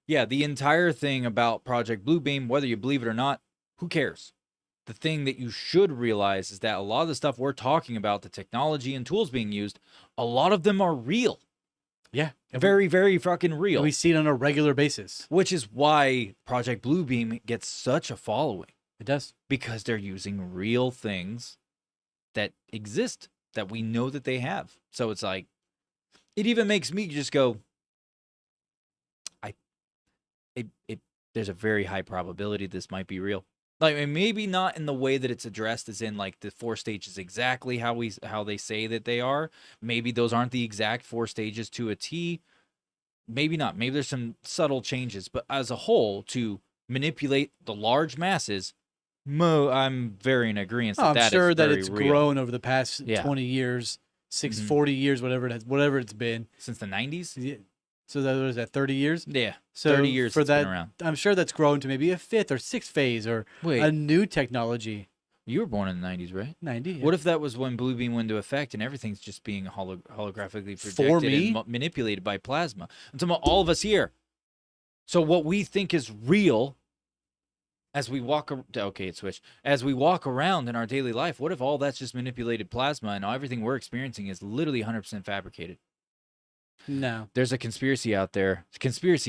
the entire thing about Project Bluebeam, whether you believe it or not, who cares? The thing that you should realize is that a lot of the stuff we're talking about, the technology and tools being used, a lot of them are real. Yeah. Very, very fucking real. And we see it on a regular basis. Which is why Project Bluebeam gets such a following. It does. Because they're using real things that exist, that we know that they have. So it's like, it even makes me just go, there's a very high probability this might be real. Like, maybe not in the way that it's addressed, as in like the 4 stages exactly how they say that they are. Maybe those aren't the exact 4 stages to a T. Maybe not. Maybe there's some subtle changes, but as a whole, to manipulate the large masses, I'm very in agreement. I'm sure that it's real. grown over the past 20 years, 40 years, whatever it's been. Since the 90s? Yeah. So that was 30 years? Yeah. So 30 years for it's that, been around. I'm sure that's grown to maybe a 5th or 6th phase or a new technology. You were born in the 90s, right? 90. Yeah. What if that was when Bluebeam went into effect and everything's just being holographically projected For me? and manipulated by plasma? I'm talking about all of us here. So what we think is real as we walk, as we walk around in our daily life, what if all that's just manipulated plasma and everything we're experiencing is literally 100% fabricated? No. There's a conspiracy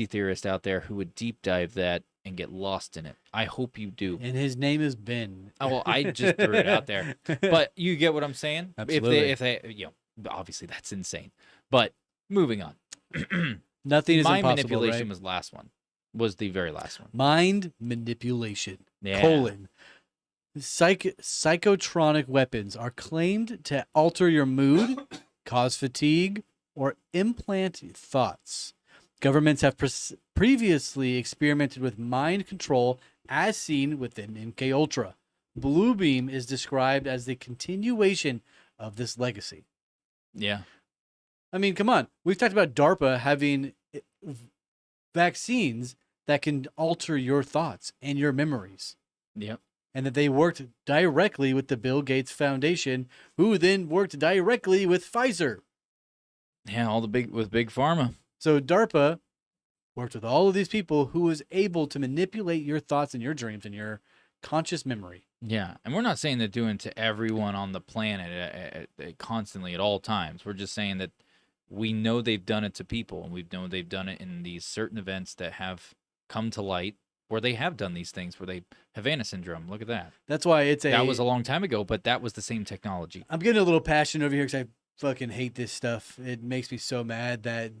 theorist out there who would deep dive that and get lost in it. I hope you do. And his name is Ben. Oh, well, I just threw it out there. But you get what I'm saying? Absolutely. If they obviously that's insane. But moving on. Nothing is My impossible, manipulation right? was the very last one. Mind manipulation. Yeah. Psychotronic weapons are claimed to alter your mood, cause fatigue, or implant thoughts. Governments have previously experimented with mind control, as seen within MKUltra. Bluebeam is described as the continuation of this legacy. Yeah. I mean, come on. We've talked about DARPA having vaccines that can alter your thoughts and your memories. Yep. And that they worked directly with the Bill Gates Foundation, who then worked directly with Pfizer. Yeah, with big pharma. So DARPA worked with all of these people who was able to manipulate your thoughts and your dreams and your conscious memory. Yeah, and we're not saying they're doing to everyone on the planet constantly at all times. We're just saying that we know they've done it to people, and we know they've done it in these certain events that have come to light where they have done these things, where they Havana syndrome. Look at that. That's why that was a long time ago, but that was the same technology. I'm getting a little passionate over here because I fucking hate this stuff. It makes me so mad that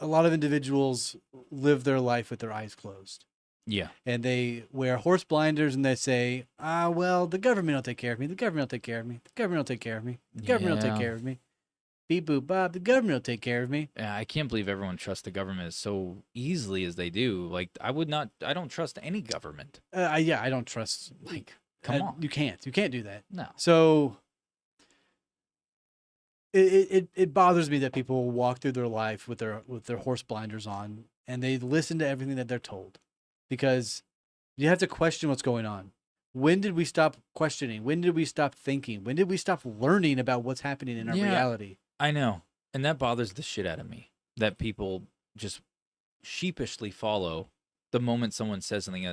a lot of individuals live their life with their eyes closed. Yeah. And they wear horse blinders and they say, well, the government will take care of me. The government will take care of me. The government will take care of me. The government will take care of me. beep boop bob. The government will take care of me. Yeah, I can't believe everyone trusts the government as so easily as they do. Like, I don't trust any government. Yeah, I don't trust. Like, come on. You can't do that. No. So it bothers me that people walk through their life with their horse blinders on and they listen to everything that they're told, because you have to question what's going on. When did we stop questioning? When did we stop thinking? When did we stop learning about what's happening in our reality? I know. And that bothers the shit out of me, that people just sheepishly follow the moment someone says something,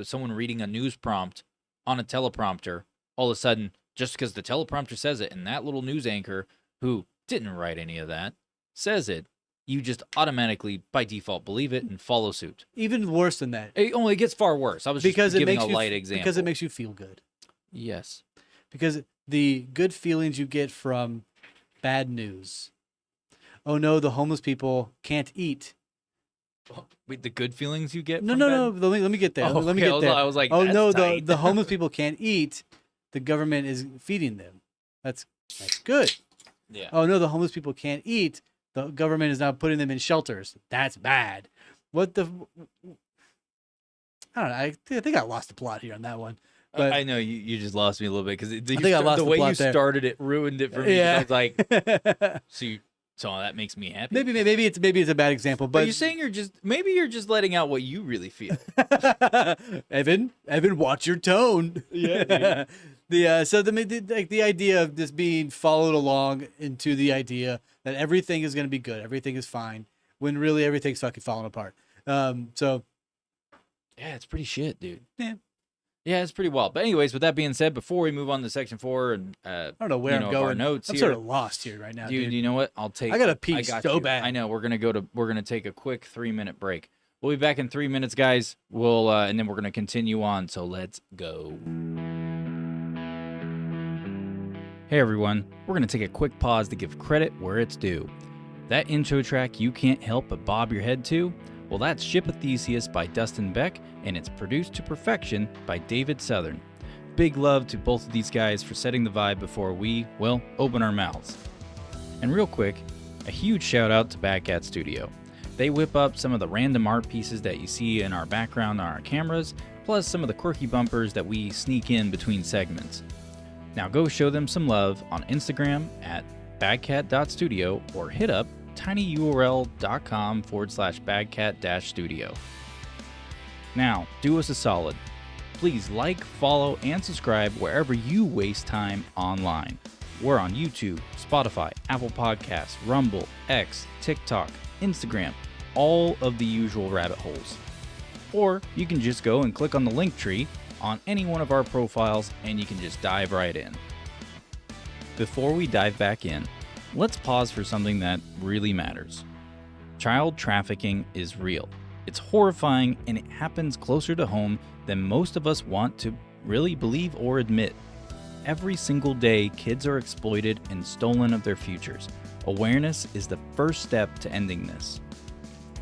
someone reading a news prompt on a teleprompter, all of a sudden, just because the teleprompter says it and that little news anchor who didn't write any of that says it, you just automatically, by default, believe it and follow suit. Even worse than that. It gets far worse. I was just giving a light example. Because it makes you feel good. Yes. Because the good feelings you get from bad news. Oh no, the homeless people can't eat. Wait, the good feelings you get? No. Let me get there. Oh, let me get there. I was like, oh that's no, tight. the homeless people can't eat. The government is feeding them. That's good. Yeah. Oh no, the homeless people can't eat. The government is now putting them in shelters. That's bad. What the? I don't know. I think I lost the plot here on that one. But I know you just lost me a little bit because the way plot you there. started it ruined it for me. Yeah. I was like, so that makes me happy. maybe it's a bad example. But are you saying maybe you're just letting out what you really feel? Evan, watch your tone. Yeah. The idea of this being followed along into the idea that everything is going to be good, everything is fine, when really everything's fucking falling apart. So yeah, it's pretty shit, dude. Yeah, it's pretty wild. But anyways, with that being said, before we move on to section 4 and I don't know where I'm going. Our notes I'm here, sort of lost here right now, dude. You know what? I gotta pee so you. bad. I know. We're gonna take a quick 3-minute break. We'll be back in 3 minutes, guys. We'll and then we're gonna continue on. So let's go. Hey everyone, we're going to take a quick pause to give credit where it's due. That intro track you can't help but bob your head to? Well, that's Ship of Theseus by Dustin Beck, and it's produced to perfection by David Southern. Big love to both of these guys for setting the vibe before we, well, open our mouths. And real quick, a huge shout out to Bad Cat Studio. They whip up some of the random art pieces that you see in our background on our cameras, plus some of the quirky bumpers that we sneak in between segments. Now go show them some love on Instagram at badcat.studio or hit up tinyurl.com/badcat-studio. Now, do us a solid. Please like, follow, and subscribe wherever you waste time online. We're on YouTube, Spotify, Apple Podcasts, Rumble, X, TikTok, Instagram, all of the usual rabbit holes. Or you can just go and click on the link tree on any one of our profiles and you can just dive right in. Before we dive back in, let's pause for something that really matters. Child trafficking is real. It's horrifying and it happens closer to home than most of us want to really believe or admit. Every single day, kids are exploited and stolen of their futures. Awareness is the first step to ending this.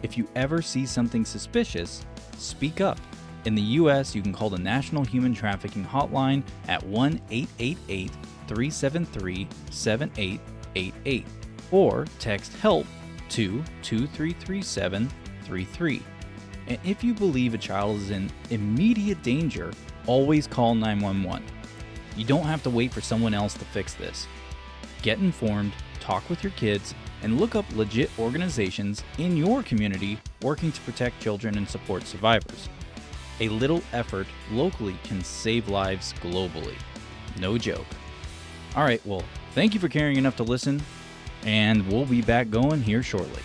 If you ever see something suspicious, speak up. In the US, you can call the National Human Trafficking Hotline at 1-888-373-7888 or text HELP to 2333733. And if you believe a child is in immediate danger, always call 911. You don't have to wait for someone else to fix this. Get informed, talk with your kids, and look up legit organizations in your community working to protect children and support survivors. A little effort locally can save lives globally. No joke. All right, well, thank you for caring enough to listen, and we'll be back going here shortly.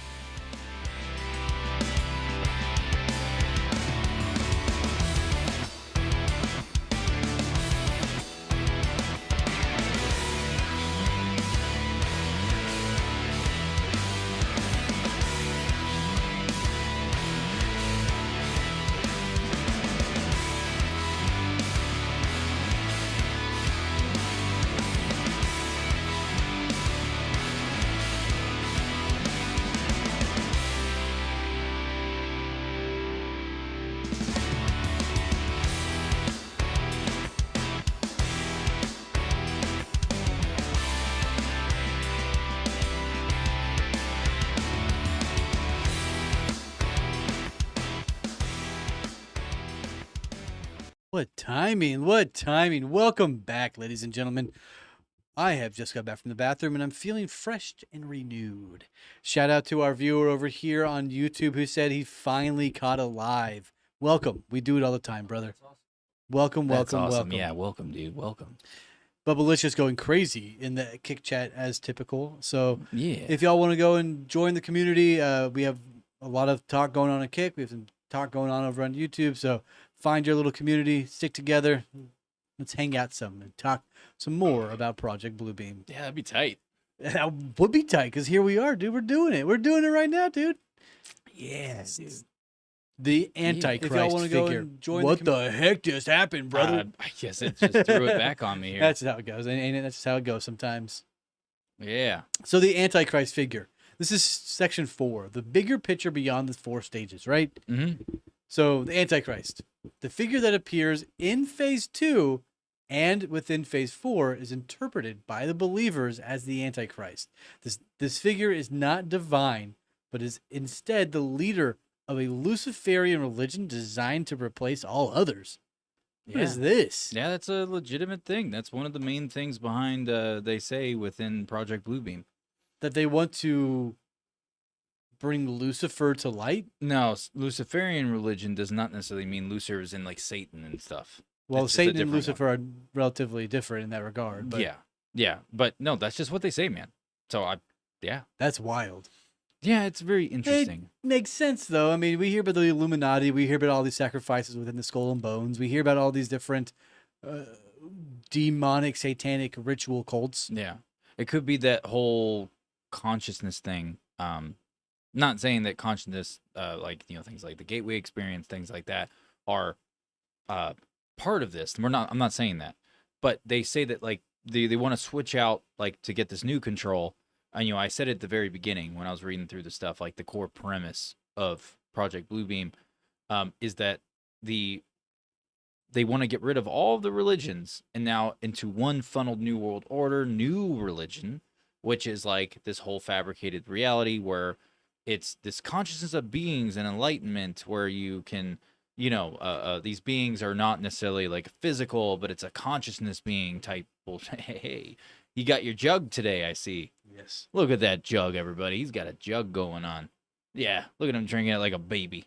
What timing? What timing? Welcome back, ladies and gentlemen. I have just got back from the bathroom and I'm feeling fresh and renewed. Shout out to our viewer over here on YouTube who said he finally caught a live. Welcome. We do it all the time, brother. Welcome, That's welcome, awesome. welcome. Yeah, welcome, dude. Welcome. Bubbalicious going crazy in the Kick Chat as typical. So Yeah. if y'all want to go and join the community, we have a lot of talk going on Kick. We have some talk going on over on YouTube. So find your little community, stick together. Let's hang out some and talk some more about Project Bluebeam. Yeah, that'd be tight. That would be tight because here we are, dude. We're doing it. We're doing it right now, dude. Yeah, dude. The Antichrist figure. If y'all want to go and join what the heck just happened, brother? I guess it just threw it back on me here. That's how it goes. Ain't it? That's just how it goes sometimes. Yeah. So the Antichrist figure. This is section 4, the bigger picture beyond the 4 stages, right? Mm-hmm. So the Antichrist, the figure that appears in phase 2 and within phase 4 is interpreted by the believers as the Antichrist. This figure is not divine, but is instead the leader of a Luciferian religion designed to replace all others. What is this? Yeah, that's a legitimate thing. That's one of the main things behind, they say, within Project Bluebeam. That they want to bring Lucifer to light? No, Luciferian religion does not necessarily mean Lucifer is in like Satan and stuff. Well, Satan and Lucifer are relatively different in that regard. But yeah. But no, that's just what they say, man. So that's wild. Yeah, it's very interesting. It makes sense, though. I mean, we hear about the Illuminati. We hear about all these sacrifices within the Skull and Bones. We hear about all these different demonic, satanic ritual cults. Yeah. It could be that whole consciousness thing. Not saying that consciousness, like, things like the gateway experience, things like that, are part of this. I'm not saying that. But they say that, like, they want to switch out, like, to get this new control. And, I said at the very beginning when I was reading through the stuff, like the core premise of Project Bluebeam is that they want to get rid of all of the religions and now into one funneled new world order, new religion, which is like this whole fabricated reality where it's this consciousness of beings and enlightenment where you can, these beings are not necessarily like physical, but it's a consciousness being type bullshit. Hey, you got your jug today, I see. Yes. Look at that jug, everybody. He's got a jug going on. Yeah, look at him drinking it like a baby.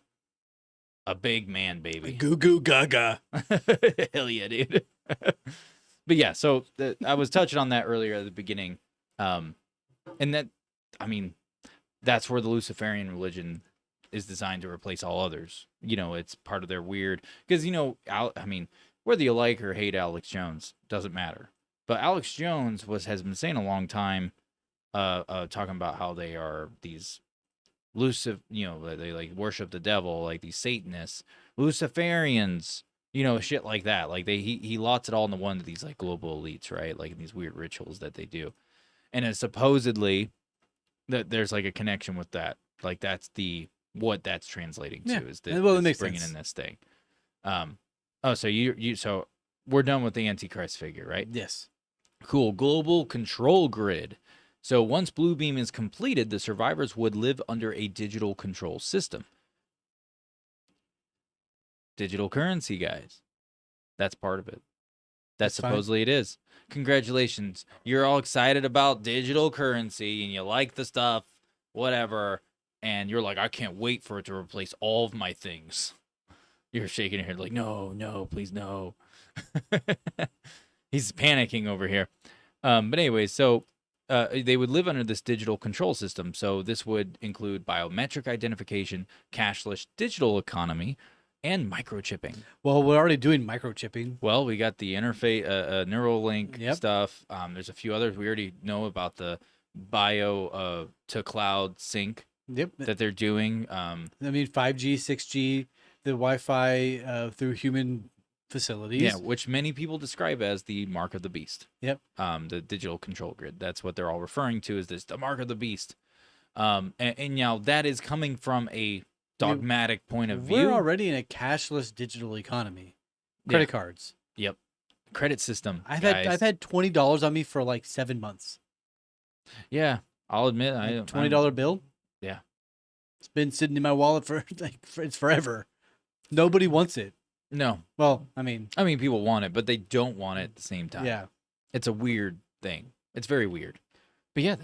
A big man baby. Goo goo gaga. Hell yeah, dude. But yeah, so I was touching on that earlier at the beginning. And that, I mean, that's where the Luciferian religion is designed to replace all others. It's part of their weird... Because, whether you like or hate Alex Jones, doesn't matter. But Alex Jones has been saying a long time, talking about how they are these they like worship the devil, like these Satanists, Luciferians, shit like that. Like he lots it all into one of these like global elites, right? Like these weird rituals that they do, and it's supposedly that there's like a connection with that. Like that's what that's translating to is that it makes bringing sense. in this thing. So we're done with the Antichrist figure, right? Yes. Cool. Global control grid. So once Bluebeam is completed, the survivors would live under a digital control system. Digital currency, guys. That's part of it. That's supposedly fine. It is. Congratulations. You're all excited about digital currency and you like the stuff, whatever. And you're like, I can't wait for it to replace all of my things. You're shaking your head like, no, please, no. He's panicking over here. But anyway, so they would live under this digital control system. So this would include biometric identification, cashless digital economy, and microchipping. Well, we're already doing microchipping. Well, we got the interface, Neuralink stuff. There's a few others. We already know about the bio to cloud sync that they're doing. 5G, 6G, the Wi-Fi through human facilities. Yeah, which many people describe as the mark of the beast. Yep. The digital control grid. That's what they're all referring to as the mark of the beast. And now that is coming from a dogmatic point of view. We're already in a cashless digital economy. Credit cards. Yep. Credit system. I've had $20 on me for like 7 months. Yeah, I'll admit $20 bill. Yeah. It's been sitting in my wallet for it's forever. Nobody wants it. No. Well, I mean, People want it, but they don't want it at the same time. yeah. It's a weird thing. It's very weird. But yeah,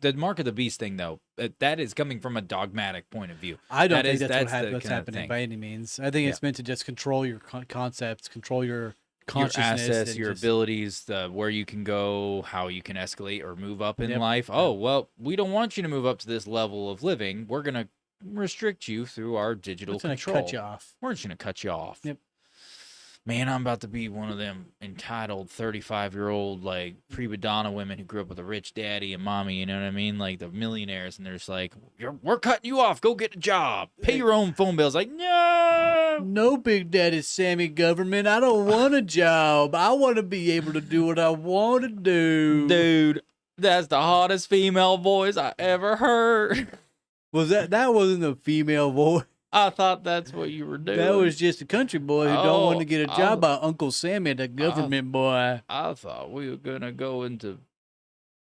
the mark of the beast thing, though, that is coming from a dogmatic point of view. I don't think that's what's happening by any means. I think it's meant to just control your concepts, control your consciousness, your assets, your abilities, where you can go, how you can escalate or move up in life. Oh, well, we don't want you to move up to this level of living. We're going to restrict you through our digital control. Cut you off. We're just going to cut you off. Yep. Man, I'm about to be one of them entitled 35-year-old like prima donna women who grew up with a rich daddy and mommy, you know what I mean? Like the millionaires, and they're just like, we're cutting you off. Go get a job. Pay your own phone bills. Like, no. No, Big Daddy Sammy government. I don't want a job. I want to be able to do what I want to do. Dude, that's the hottest female voice I ever heard. That wasn't a female voice? I thought that's what you were doing. That was just a country boy who don't want to get a job by Uncle Sammy, the government boy. I thought we were going to go into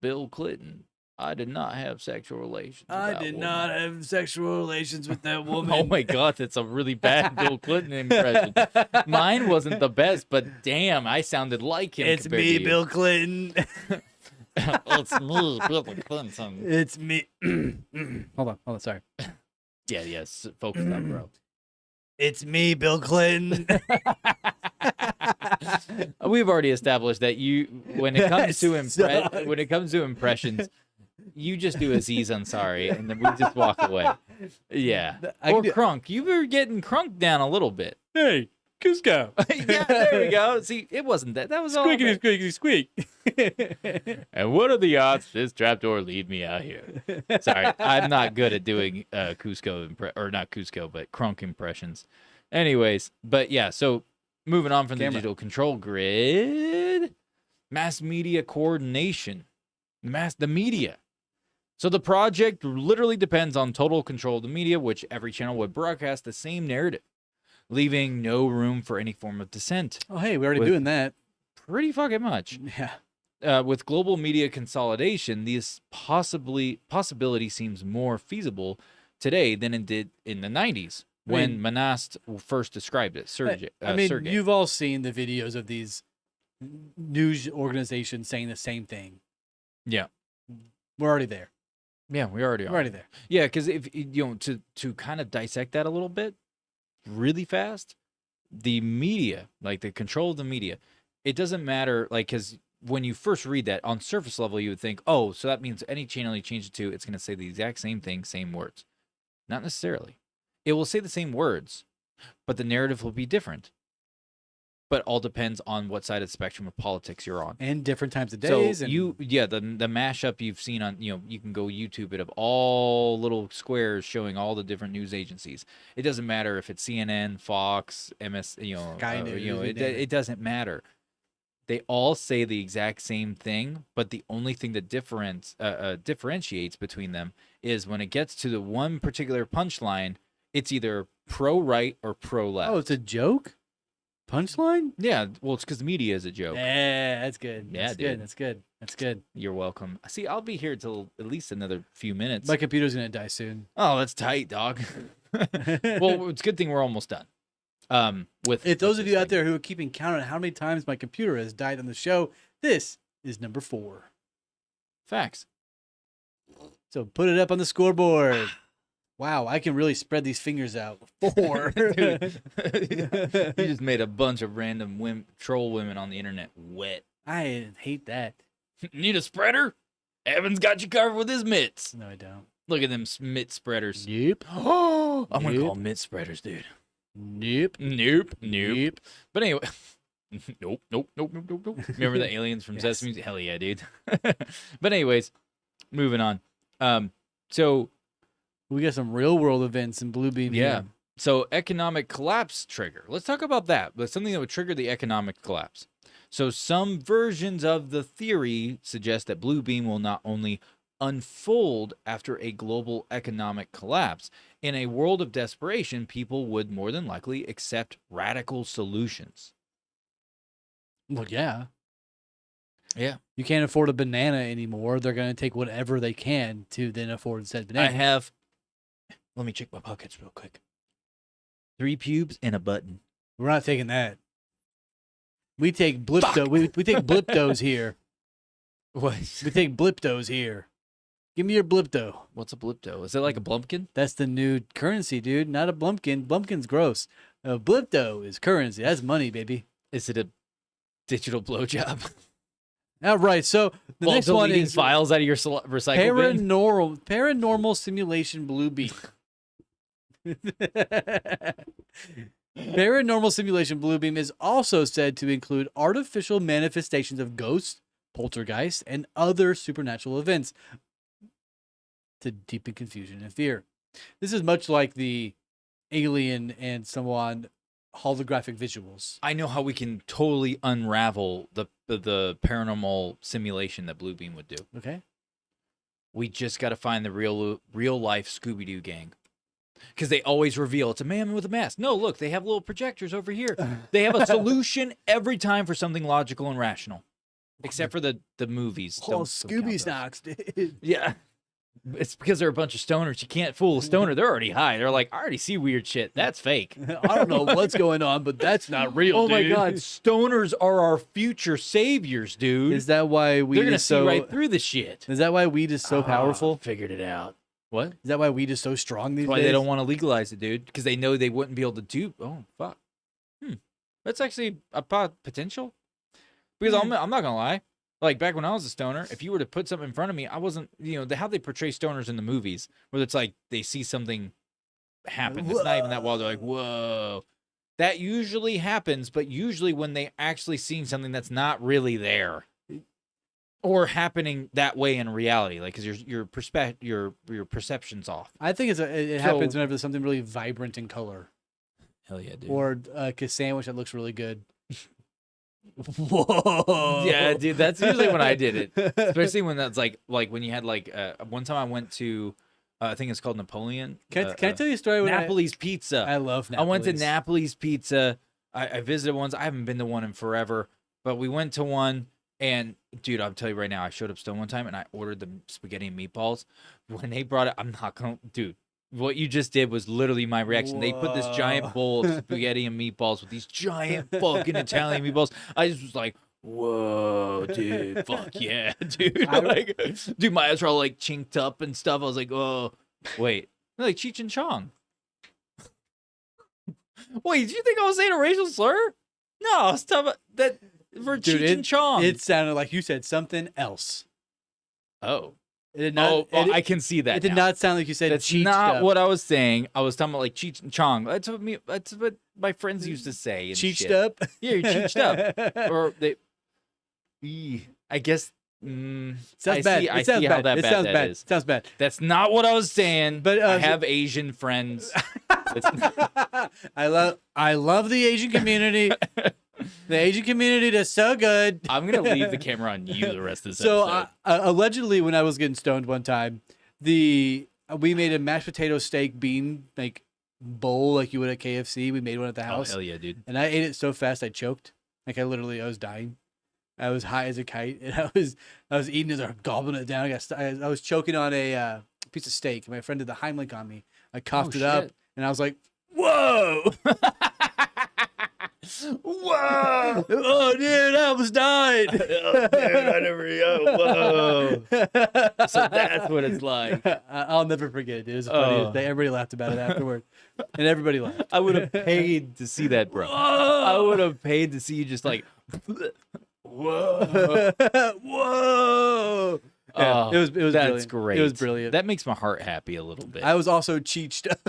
Bill Clinton. I did not have sexual relations with I did not have sexual relations with that woman. Oh my God, that's a really bad Bill Clinton impression. Mine wasn't the best, but damn, I sounded like him. It's me, Bill Clinton. It's me, Bill Clinton. It's me. Hold on, sorry. Yes, focus up, bro. It's me, Bill Clinton. We've already established that when it comes to impressions, you just do Aziz Ansari, and then we just walk away. Yeah. Or Crunk. You were getting Crunk down a little bit. Hey, Cusco. Yeah, there we go. See, it wasn't that. That was all. Squeaky, squeaky, squeak. And what are the odds this trapdoor lead me out here? Sorry, I'm not good at doing Cusco not Cusco, but Crunk impressions. Anyways, but yeah, so moving on from the digital control grid, mass media coordination, the media. So the project literally depends on total control of the media, which every channel would broadcast the same narrative, leaving no room for any form of dissent. Oh, hey, we're already doing that. Pretty fucking much. Yeah. With global media consolidation, this possibility seems more feasible today than it did in the 90s when Monast first described it. Serge. You've all seen the videos of these news organizations saying the same thing. Yeah. We're already there. Yeah, we already are. We're already there. Yeah, because if to kind of dissect that a little bit, really fast, the media, like the control of the media, it doesn't matter, like, because when you first read that on surface level, you would think, oh, so that means any channel you change it to, it's going to say the exact same thing, same words. Not necessarily. It will say the same words, but the narrative will be different. But all depends on what side of the spectrum of politics you're on. And different times of days. So the mashup you've seen on, you can go YouTube it of all little squares showing all the different news agencies. It doesn't matter if it's CNN, Fox, MS, Sky News, it doesn't matter. They all say the exact same thing, but the only thing that differentiates between them is when it gets to the one particular punchline, it's either pro-right or pro-left. Oh, it's a joke? Punchline? Yeah, well, it's because the media is a joke. Yeah, that's good. Yeah, that's dude. good. That's good. That's good. You're welcome. See, I'll be here till at least another few minutes. My computer's gonna die soon. Oh, that's tight, dog. Well, it's a good thing we're almost done. If those of you out there who are keeping count on how many times my computer has died on the show, this is number 4. Facts. So put it up on the scoreboard. Wow, I can really spread these fingers out. 4. Dude, you just made a bunch of random troll women on the internet wet. I hate that. Need a spreader? Evan's got you covered with his mitts. No, I don't. Look at them mitt spreaders. Nope. Oh, I'm going to call them mitt spreaders, dude. Nope. But anyway, nope. Remember the aliens from Sesame? Hell yeah, dude. But anyways, moving on. So we got some real world events in Bluebeam. Yeah. Here. So economic collapse trigger. Let's talk about that. But something that would trigger the economic collapse. So some versions of the theory suggest that Bluebeam will not only unfold after a global economic collapse. In a world of desperation, people would more than likely accept radical solutions. Well, yeah. Yeah. You can't afford a banana anymore. They're going to take whatever they can to then afford said banana. Let me check my pockets real quick. 3 pubes and a button. We're not taking that. We take blipto. We take bliptos here. What? We take bliptos here. Give me your blipto. What's a blipto? Is it like a blumpkin? That's the new currency, dude. Not a blumpkin. Blumpkin's gross. A blipto is currency. That's money, baby. Is it a digital blowjob? All right. So the While next one deleting is files out of your recycle bin? paranormal simulation blue beam. Paranormal simulation blue beam is also said to include artificial manifestations of ghosts, poltergeists, and other supernatural events to deepen confusion and fear. This is much like the alien and so on holographic visuals. I know how we can totally unravel the paranormal simulation that Blue Beam would do. Okay. We just got to find the real life Scooby-Doo gang. Because they always reveal it's a man with a mask. No, look, they have little projectors over here. They have a solution every time for something logical and rational. Except for the movies. Oh, Scooby Snacks, dude. Yeah. It's because they're a bunch of stoners. You can't fool a stoner. They're already high. They're like, I already see weird shit. That's fake. I don't know what's going on, but that's not real, Oh dude. my God. Stoners are our future saviors, dude. Is that why weed They're going to is see so... right through the shit. Is that why weed is so powerful? Figured it out. What? Is that why weed is so strong these That's why days? they don't want to legalize it, dude. Because they know they wouldn't be able to do... Oh, fuck. That's actually a potential. Because I'm not going to lie. Like, back when I was a stoner, if you were to put something in front of me, I wasn't... You know, how they portray stoners in the movies, where it's like they see something happen. It's not even that wild. They're like, whoa. That usually happens, but usually when they actually seen something that's not really there. Or happening that way in reality, like because your perception's off. I think it happens whenever there's something really vibrant in color. Hell yeah, dude. Or a sandwich that looks really good. Whoa. Yeah, dude, that's usually when I did it. Especially when that's like when you had one time I went to I think it's called Napoleon. Can I tell you a story? Napoli's Pizza. I love Napoli's. I went to Napoli's Pizza. I visited once. I haven't been to one in forever, but we went to one. And dude, I'll tell you right now, I showed up stoned one time and I ordered the spaghetti and meatballs. When they brought it, I'm not gonna, dude. What you just did was literally my reaction. Whoa. They put this giant bowl of spaghetti and meatballs with these giant fucking Italian meatballs. I just was like, whoa, dude, fuck yeah, dude. Dude, my eyes were all like chinked up and stuff. I was like, oh, wait, they're like Cheech and Chong. Wait, did you think I was saying a racial slur? No, I was talking about that. For Cheech and Chong. It sounded like you said something else. Oh. It did not, I can see that. It did not sound like you said That's Cheech not up. what I was saying. I was talking about like Cheech and Chong. That's what my friends used to say. And Cheeched shit. up? Yeah, you're cheeched up. Or they... I guess... sounds bad. I see how bad that is. Sounds bad. That's not what I was saying. But I have Asian friends. I love the Asian community. The Asian community is so good. I'm going to leave the camera on you the rest of this episode. Allegedly, when I was getting stoned one time, we made a mashed potato steak bean bowl like you would at KFC. We made one at the house. Oh, hell yeah, dude. And I ate it so fast I choked. I was dying. I was high as a kite. And I was eating as I was gobbling it down. I was choking on a piece of steak. My friend did the Heimlich on me. I coughed it up. And I was like, whoa. Whoa! Oh, dude, I almost died. Oh, dude, I never whoa. So that's what it's like. I'll never forget it. It was funny. Everybody laughed about it afterward. And everybody laughed. I would have paid to see that, bro. Whoa! I would have paid to see you just like, whoa. Whoa! Yeah, it was that's brilliant. Great. It was brilliant. That makes my heart happy a little bit. I was also cheeched up.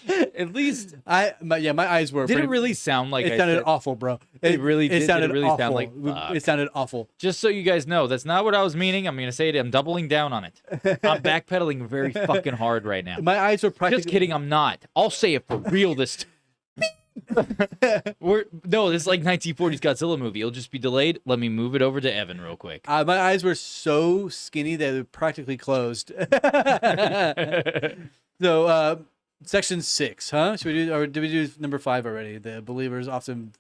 At least my eyes were. Did it really sound like it sounded awful, bro? It really did. Sounded it really awful. sound like it sounded awful. Just so you guys know, that's not what I was meaning. I'm gonna say it. I'm doubling down on it. I'm backpedaling very fucking hard right now. My eyes were practically. Just kidding. I'm not. I'll say it for real this. No, this is like 1940s Godzilla movie. It'll just be delayed. Let me move it over to Evan real quick. My eyes were so skinny that they were practically closed. So. Section 6, huh? Should we do, or did we do number 5 already? The believers often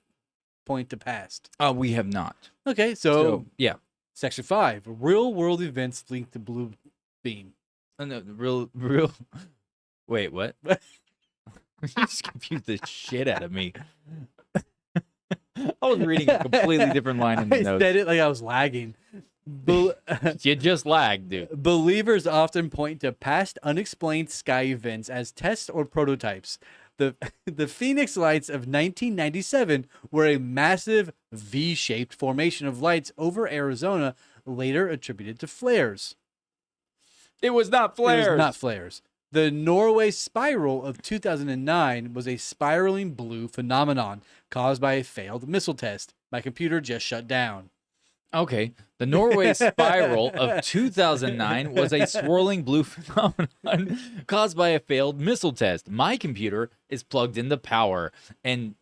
point to past. We have not. Okay, so yeah. Section 5, real world events linked to blue beam. No, real. Wait, what? You just confused the shit out of me. I was reading a completely different line in the I notes. said it like I was lagging. You just lagged, dude. Believers often point to past unexplained sky events as tests or prototypes. The Phoenix lights of 1997 were a massive V-shaped formation of lights over Arizona, later attributed to flares. It was not flares. It was not flares. The Norway Spiral of 2009 was a spiraling blue phenomenon caused by a failed missile test. My computer just shut down. Okay. The Norway Spiral of 2009 was a swirling blue phenomenon caused by a failed missile test. My computer is plugged into power. And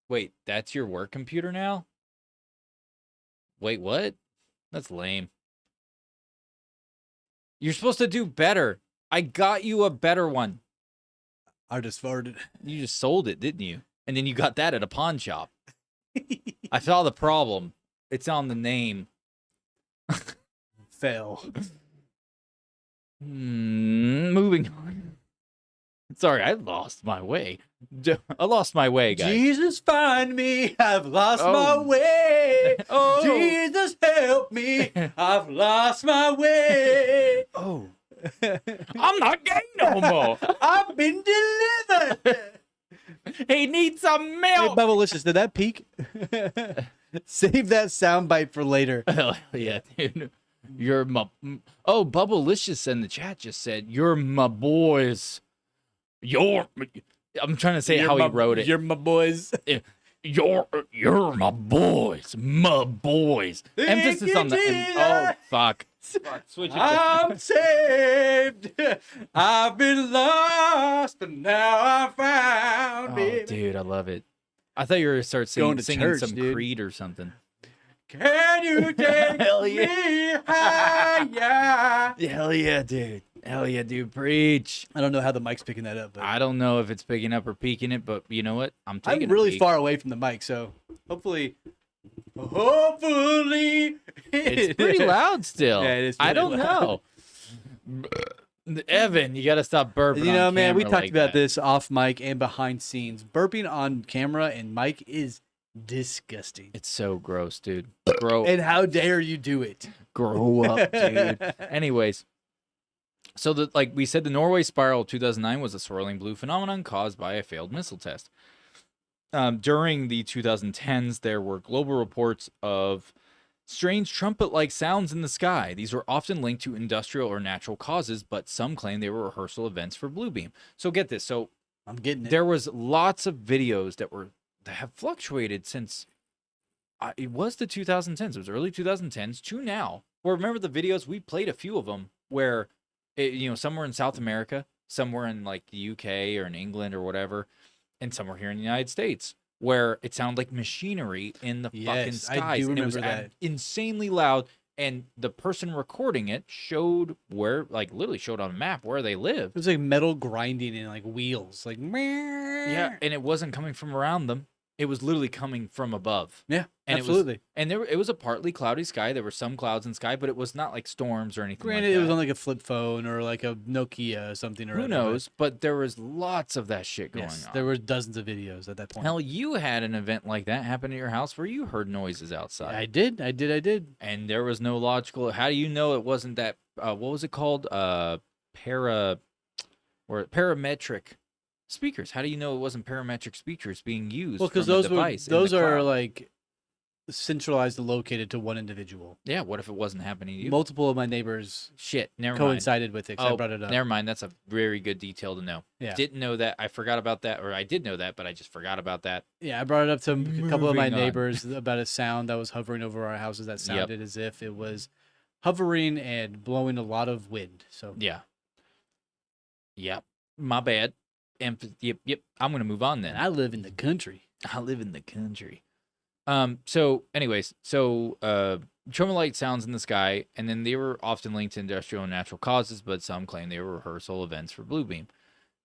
wait, that's your work computer now? Wait, what? That's lame. You're supposed to do better. I got you a better one. I just farted. You just sold it, didn't you? And then you got that at a pawn shop. I saw the problem. It's on the name. Fail. Moving on. Sorry, I lost my way. I lost my way, guys. Jesus, find me. I've lost Oh. my way. Oh. Jesus, help me. I've lost my way. Oh. I'm not gay no more. I've been delivered. He needs some Hey, milk. Bubblicious, did that peak? Save that soundbite for later. Hell yeah, dude. You're my... Oh, Bubblicious in the chat just said, you're my boys. I'm trying to say how he wrote it. You're my boys. You're my boys. My boys. Thank Emphasis you, on the... Jesus. Oh, fuck. Switch it. I'm saved. I've been lost, and now I found Oh, me. dude, I love it. I thought you were going to start Going to singing church, some dude. Creed or something. Can you take Hell me yeah. higher? Hell yeah, dude. Hell yeah, dude. Preach. I don't know how the mic's picking that up, but I don't know if it's picking up or peaking it, but you know what? I'm taking I'm a really peek. far away from the mic, so hopefully It's pretty loud still. Yeah, it is I really don't loud. know. Evan, you got to stop burping. You know, on man, we camera talked like about that. this off mic and behind scenes. Burping on camera and mic is disgusting. It's so gross, dude. Grow And how dare you do it? grow up, dude. Anyways, so like we said, the Norway Spiral of 2009 was a swirling blue phenomenon caused by a failed missile test. During the 2010s, there were global reports of strange trumpet-like sounds in the sky. These were often linked to industrial or natural causes, but some claim they were rehearsal events for Bluebeam. So get this. So I'm getting it. there was lots of videos that have fluctuated since it was the 2010s. It was early 2010s to now. Where remember the videos, we played a few of them where somewhere in South America, somewhere in like the UK or in England or whatever, and somewhere here in the United States, where it sounded like machinery in the fucking Yes, I skies. do And it was remember that. insanely loud. And the person recording it showed where, like, literally showed on a map where they lived. It was like metal grinding and like wheels, like Yeah, and it wasn't coming from around them. It was literally coming from above. yeah, And absolutely. It was a partly cloudy sky. There were some clouds in the sky, but it was not like storms or anything. Granted, like it was that. on like a flip phone or like a Nokia or something or Who other, knows? But there was lots of that shit but going yes, on. there were dozens of videos at that point. Hell, you had an event like that happen at your house where you heard noises outside, I did. and there was no logical. How do you know it wasn't that? What was it called? Parametric speakers. How do you know it wasn't parametric speakers being used? Well, because from a those device in those the are cloud? like centralized and located to one individual. Yeah. What if it wasn't happening to you? Multiple of my neighbors Shit. Never mind. coincided with it. 'Cause I brought it up. Never mind. That's a very good detail to know. Yeah. Didn't know that. I forgot about that, or I did know that, but I just forgot about that. Yeah, I brought it up to a couple of my Moving on. neighbors about a sound that was hovering over our houses that sounded as if it was hovering and blowing a lot of wind. So Yeah. Yep. My bad. Yep. I'm gonna move on then. and I live in the country. I live in the country. So anyways, tremolite sounds in the sky, and then they were often linked to industrial and natural causes, but some claim they were rehearsal events for Bluebeam.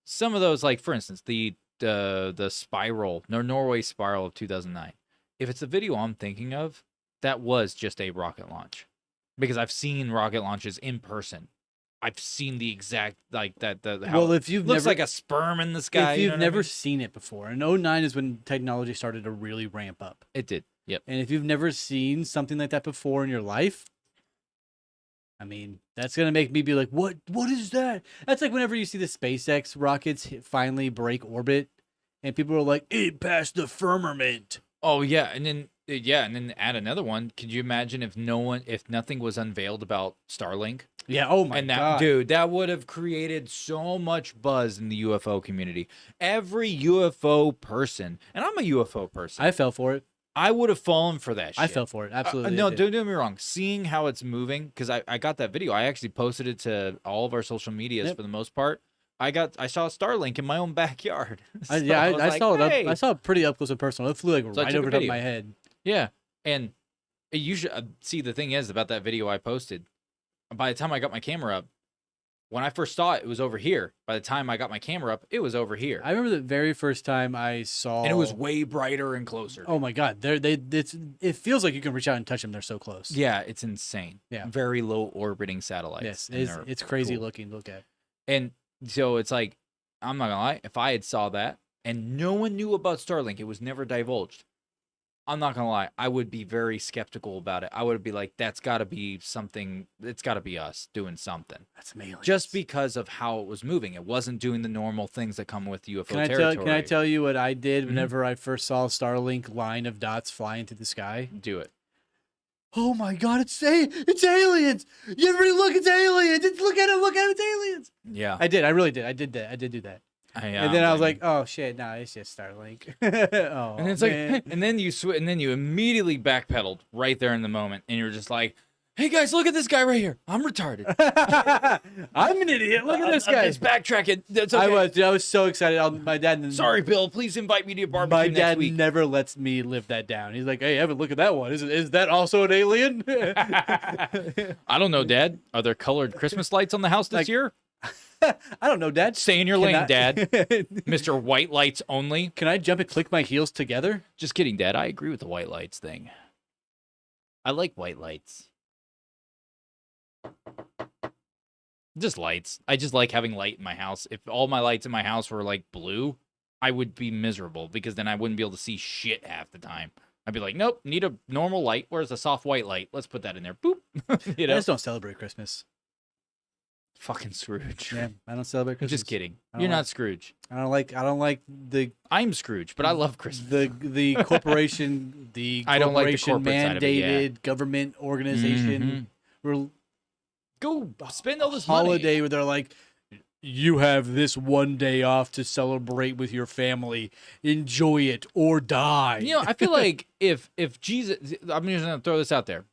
Some of those, like for instance, the Norway Spiral of 2009. If it's the video I'm thinking of, that was just a rocket launch. Because I've seen rocket launches in person. I've seen the exact like that. How Well, if you've looks never like a sperm in the sky. if You know you've what I never mean? seen it before, and '09 is when technology started to really ramp up. It did. Yep. And if you've never seen something like that before in your life, I mean, that's gonna make me be like, "What? What is that?" That's like whenever you see the SpaceX rockets finally break orbit, and people are like, "It passed the firmament." Oh yeah, and then add another one. Could you imagine if nothing was unveiled about Starlink? Yeah. Oh my And that god. dude, that would have created so much buzz in the UFO community. Every UFO person, and I'm a UFO person, I fell for it. I would have fallen for that shit. I fell for it. Absolutely. No, I did. don't get me wrong. Seeing how it's moving, because I got that video. I actually posted it to all of our social medias Yep. for the most part. I saw Starlink in my own backyard. So I was like, saw it. "Hey." I saw it pretty up close and personal. It flew like So I right took a over top of video. my head. Yeah, and you should see. The thing is about that video I posted. By the time I got my camera up, when I first saw it, it was over here. By the time I got my camera up, it was over here, I remember the very first time I saw, and it was way brighter and closer. Oh my god, it feels like you can reach out and touch them. They're so close. Yeah, it's insane. Yeah. very low orbiting satellites. Yes, and they're it's crazy cool. looking to look at. And so it's like, I'm not gonna lie, if I had saw that and no one knew about Starlink, it was never divulged. I'm not gonna lie, I would be very skeptical about it. I would be like, that's gotta be something, it's gotta be us doing something. That's amazing. Just because of how it was moving. It wasn't doing the normal things that come with UFO Can I territory. tell you what I did Mhm. whenever I first saw a Starlink line of dots flying through the sky? Do it. Oh my god, it's aliens! Everybody look, it's aliens! Look at it, it's aliens! Yeah. I did, I really did. I did that. I did do that. And then I was like, oh shit, nah, it's just Starlink. Oh, and it's man. like, and then you immediately backpedaled right there in the moment, and you're just like, "Hey guys, look at this guy right here. I'm retarded. I'm an idiot. Look at this I'm guy. just backtracking. That's okay. I was, dude, I was so excited. My dad. Sorry, Bill. Please invite me to your My barbecue next dad week." never lets me live that down. He's like, "Hey, Evan, look at that one. Is that also an alien?" I don't know, Dad. Are there colored Christmas lights on the house this Like- year? I don't know, Dad. Stay in your Can lane, I- Dad. Mr. White Lights only. Can I jump and click my heels together? Just kidding, Dad. I agree with the white lights thing. I like white lights. Just lights. I just like having light in my house. If all my lights in my house were like blue, I would be miserable because then I wouldn't be able to see shit half the time. I'd be like, nope, need a normal light. Where's a soft white light? Let's put that in there. Boop. You I know? just don't celebrate Christmas. Fucking Scrooge. Yeah, I don't celebrate I'm Christmas. just kidding. I don't You're like- not Scrooge. I don't like the I'm Scrooge, but I love Christmas. the corporation I don't like the corporation corporate side of it, yeah. mandated government organization Go spend all this holiday where they're like, you have this one day off to celebrate with your family. Enjoy it or die. money. You know, I feel like if Jesus, I'm just gonna throw this out there.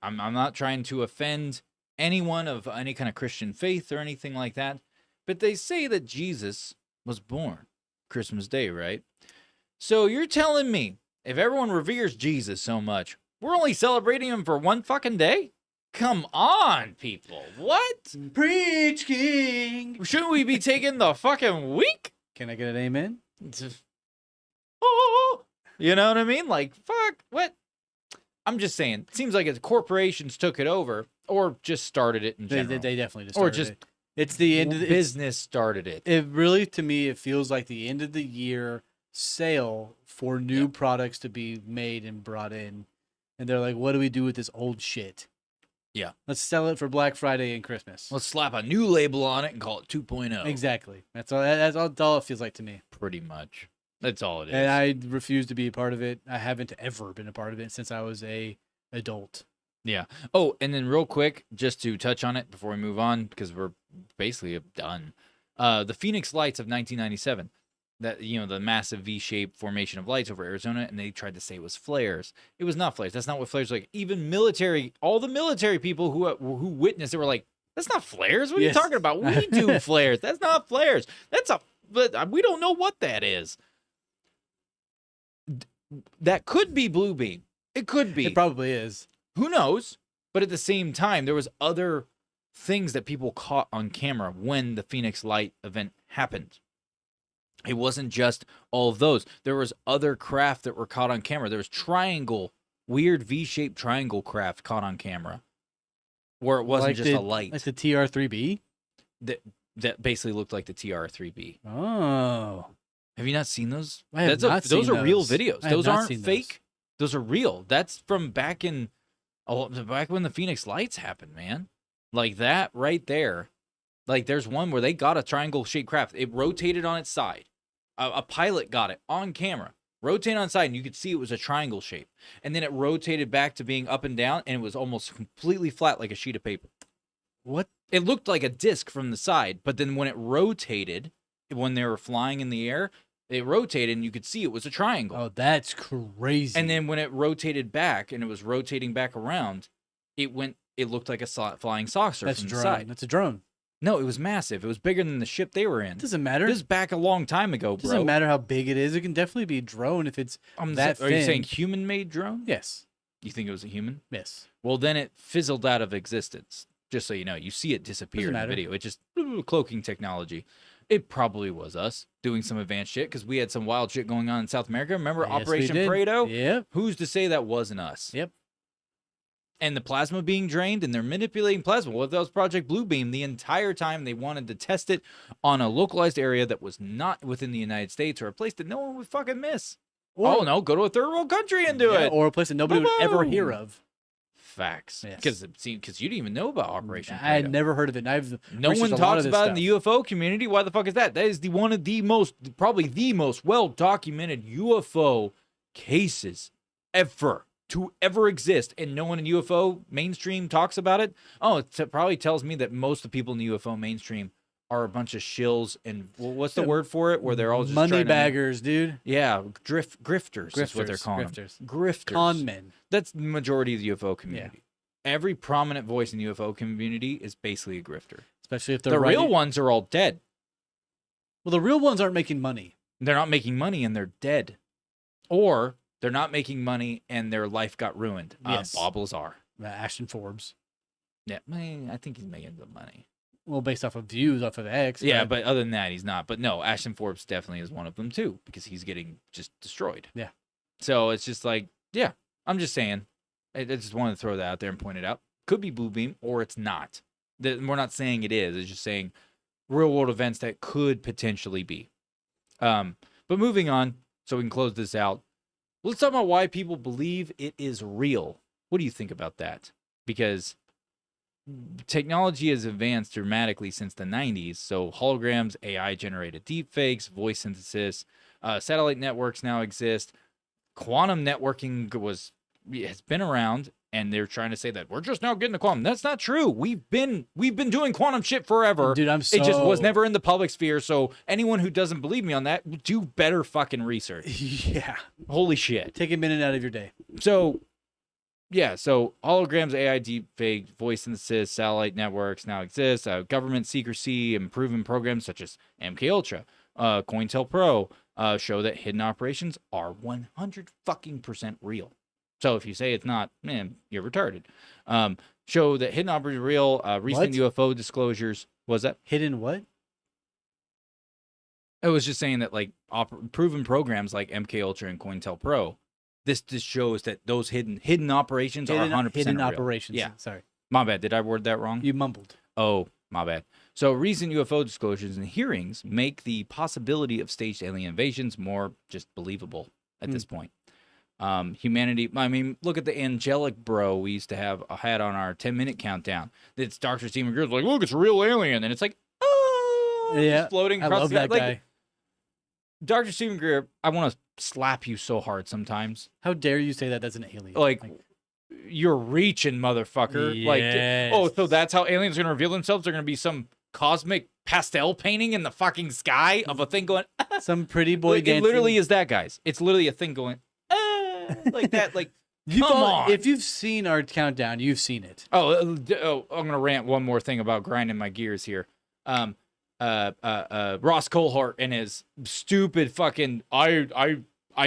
I'm not trying to offend anyone of any kind of Christian faith or anything like that, but they say that Jesus was born Christmas Day, right? So you're telling me if everyone reveres Jesus so much, we're only celebrating him for one fucking day? Come on, people. What? Preach, King. Shouldn't we be taking the fucking week? Can I get an amen? Oh, you know what I mean? Like, fuck, what? I'm just saying. It seems like it's corporations took it over or just started it in general. They definitely just Or started just it. It's the end of the business started it. It really, to me, it feels like the end of the year sale for new products to be made and brought in. And they're like, what do we do with this old shit? Yeah. Let's sell it for Black Friday and Christmas. Let's slap a new label on it and call it 2.0. Exactly. That's all it feels like to me. Pretty much. That's all it is. And I refuse to be a part of it. I haven't ever been a part of it since I was a adult. Yeah. Oh, and then real quick, just to touch on it before we move on, because we're basically done. The Phoenix Lights of 1997. That, the massive V-shaped formation of lights over Arizona, and they tried to say it was flares. It was not flares. That's not what flares are like. Even military, all the military people who witnessed it were like, "That's not flares. What are you Yes. talking about? We do flares. That's not flares. But we don't know what that is." That could be blue beam. It could be. It probably is. Who knows? But at the same time, there was other things that people caught on camera when the Phoenix Light event happened. It wasn't just all of those. There was other craft that were caught on camera. There was weird V-shaped triangle craft caught on camera. where it wasn't Like just a light like the TR3B. that basically looked like the TR3B. Oh, Have you not seen those? I have not Those seen are real those. videos. I have Those not aren't seen fake. Those are real. That's from back when the Phoenix Lights happened, man. Like that right there. Like there's one where they got a triangle-shaped craft. It rotated on its side. A pilot got it on camera. Rotated on its side, and you could see it was a triangle shape. And then it rotated back to being up and down, and it was almost completely flat like a sheet of paper. What? It looked like a disc from the side, but then when it rotated, when they were flying in the air, it rotated, and you could see it was a triangle. Oh, that's crazy. And then when it rotated back, and it was rotating back around, it looked like a flying saucer that's from a the drone. side. That's a drone. No, it was massive. It was bigger than the ship they were in. Doesn't matter. This is back a long time ago, bro. Doesn't matter how big it is. It can definitely be a drone if it's that Are you thin. saying human-made drone? Yes. You think it was a human? Yes. Well, then it fizzled out of existence. Just so you know, you see it disappear in the video. It just cloaking technology. It probably was us doing some advanced shit because we had some wild shit going on in South America. Remember Yes, Operation we did. Pareto? Yep. Who's to say that wasn't us? Yep. And the plasma being drained, and they're manipulating plasma. Well, that was Project Bluebeam. The entire time they wanted to test it on a localized area that was not within the United States or a place that no one would fucking miss. Or, No, go to a third world country and do it. Or a place that nobody would ever hear Boom. of. Facts. Yes. Because you didn't even know about Operation Pareto. I had never heard of it. No one talks about it in the UFO community. Why the fuck is that? That is probably the most well-documented UFO cases ever to ever exist, and no one in UFO mainstream talks about it. Oh, it probably tells me that most of the people in the UFO mainstream are a bunch of shills and what's the word for it? Where they're all just money baggers, dude. Yeah, grifters is what they're calling them. Grifters. Con men. That's the majority of the UFO community. Yeah. Every prominent voice in the UFO community is basically a grifter. Especially if they're the real ones are all dead. Well, the real ones aren't making money. They're not making money and they're dead. Or they're not making money and their life got ruined. Yes. Bob Lazar. Ashton Forbes. Yeah, I think he's making the money. Well, based off of views off of X. Yeah, but other than that, he's not. But no, Ashton Forbes definitely is one of them too, because he's getting just destroyed. Yeah. So it's just like, yeah, I'm just saying. I just wanted to throw that out there and point it out. Could be Bluebeam or it's not. We're not saying it is. It's just saying real world events that could potentially be. But moving on, so we can close this out. Let's talk about why people believe it is real. What do you think about that? Because technology has advanced dramatically since the 90s. So holograms, AI-generated deepfakes, voice synthesis, satellite networks now exist. Quantum networking has been around, and they're trying to say that we're just now getting to quantum. That's not true. We've been doing quantum shit forever. Dude, It just was never in the public sphere. So anyone who doesn't believe me on that, do better fucking research. Yeah. Holy shit. Take a minute out of your day. So, yeah. So holograms, AI, deepfake, voice synthesis, satellite networks now exist. Government secrecy, improving programs such as MKUltra, COINTELPRO show that hidden operations are 100% real. So if you say it's not, man, you're retarded. Show that hidden operations are real. Recent UFO disclosures. Was that hidden what? I was just saying that like proven programs like MKUltra and COINTELPRO, this shows that those hidden operations are 100% hidden real. operations. Yeah, Sorry, my bad. Did I word that wrong? you mumbled. Oh, my bad. So recent UFO disclosures and hearings make the possibility of staged alien invasions more just believable at this point. Humanity, I mean, look at the angelic bro we used to have had on our 10-minute countdown. It's Dr. Stephen Greer's like, look, it's a real alien. And it's like, oh, yeah, floating I across love the that sky. guy. Like, Dr. Stephen Greer, I want to slap you so hard sometimes. How dare you say that that's an alien? Like you're reaching, motherfucker. Yes. Like, oh, so that's how aliens are going to reveal themselves? They're going to be some cosmic pastel painting in the fucking sky of a thing going, some pretty boy like, dancing. It literally is that, guys. It's literally a thing going, like that. Like, come on. If you've seen our countdown, you've seen it. I'm going to rant one more thing about grinding my gears here. Ross Coulthart and his stupid fucking, I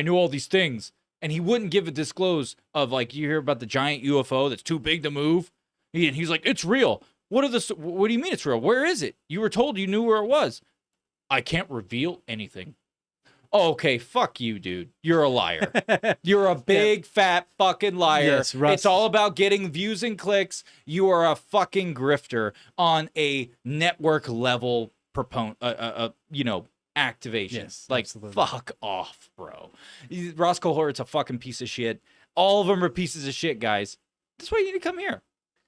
know all these things. And he wouldn't give a disclose of, like, you hear about the giant UFO that's too big to move. And he's like, it's real. What do you mean it's real? Where is it? You were told you knew where it was. I can't reveal anything. Okay, fuck you, dude. You're a liar. You're a big, fat fucking liar. Yes, Russ. It's all about getting views and clicks. You are a fucking grifter on a network level activation. Yes, like, absolutely. fuck off, bro. Ross Cohort's a fucking piece of shit. All of them are pieces of shit, guys. That's why you need to come here.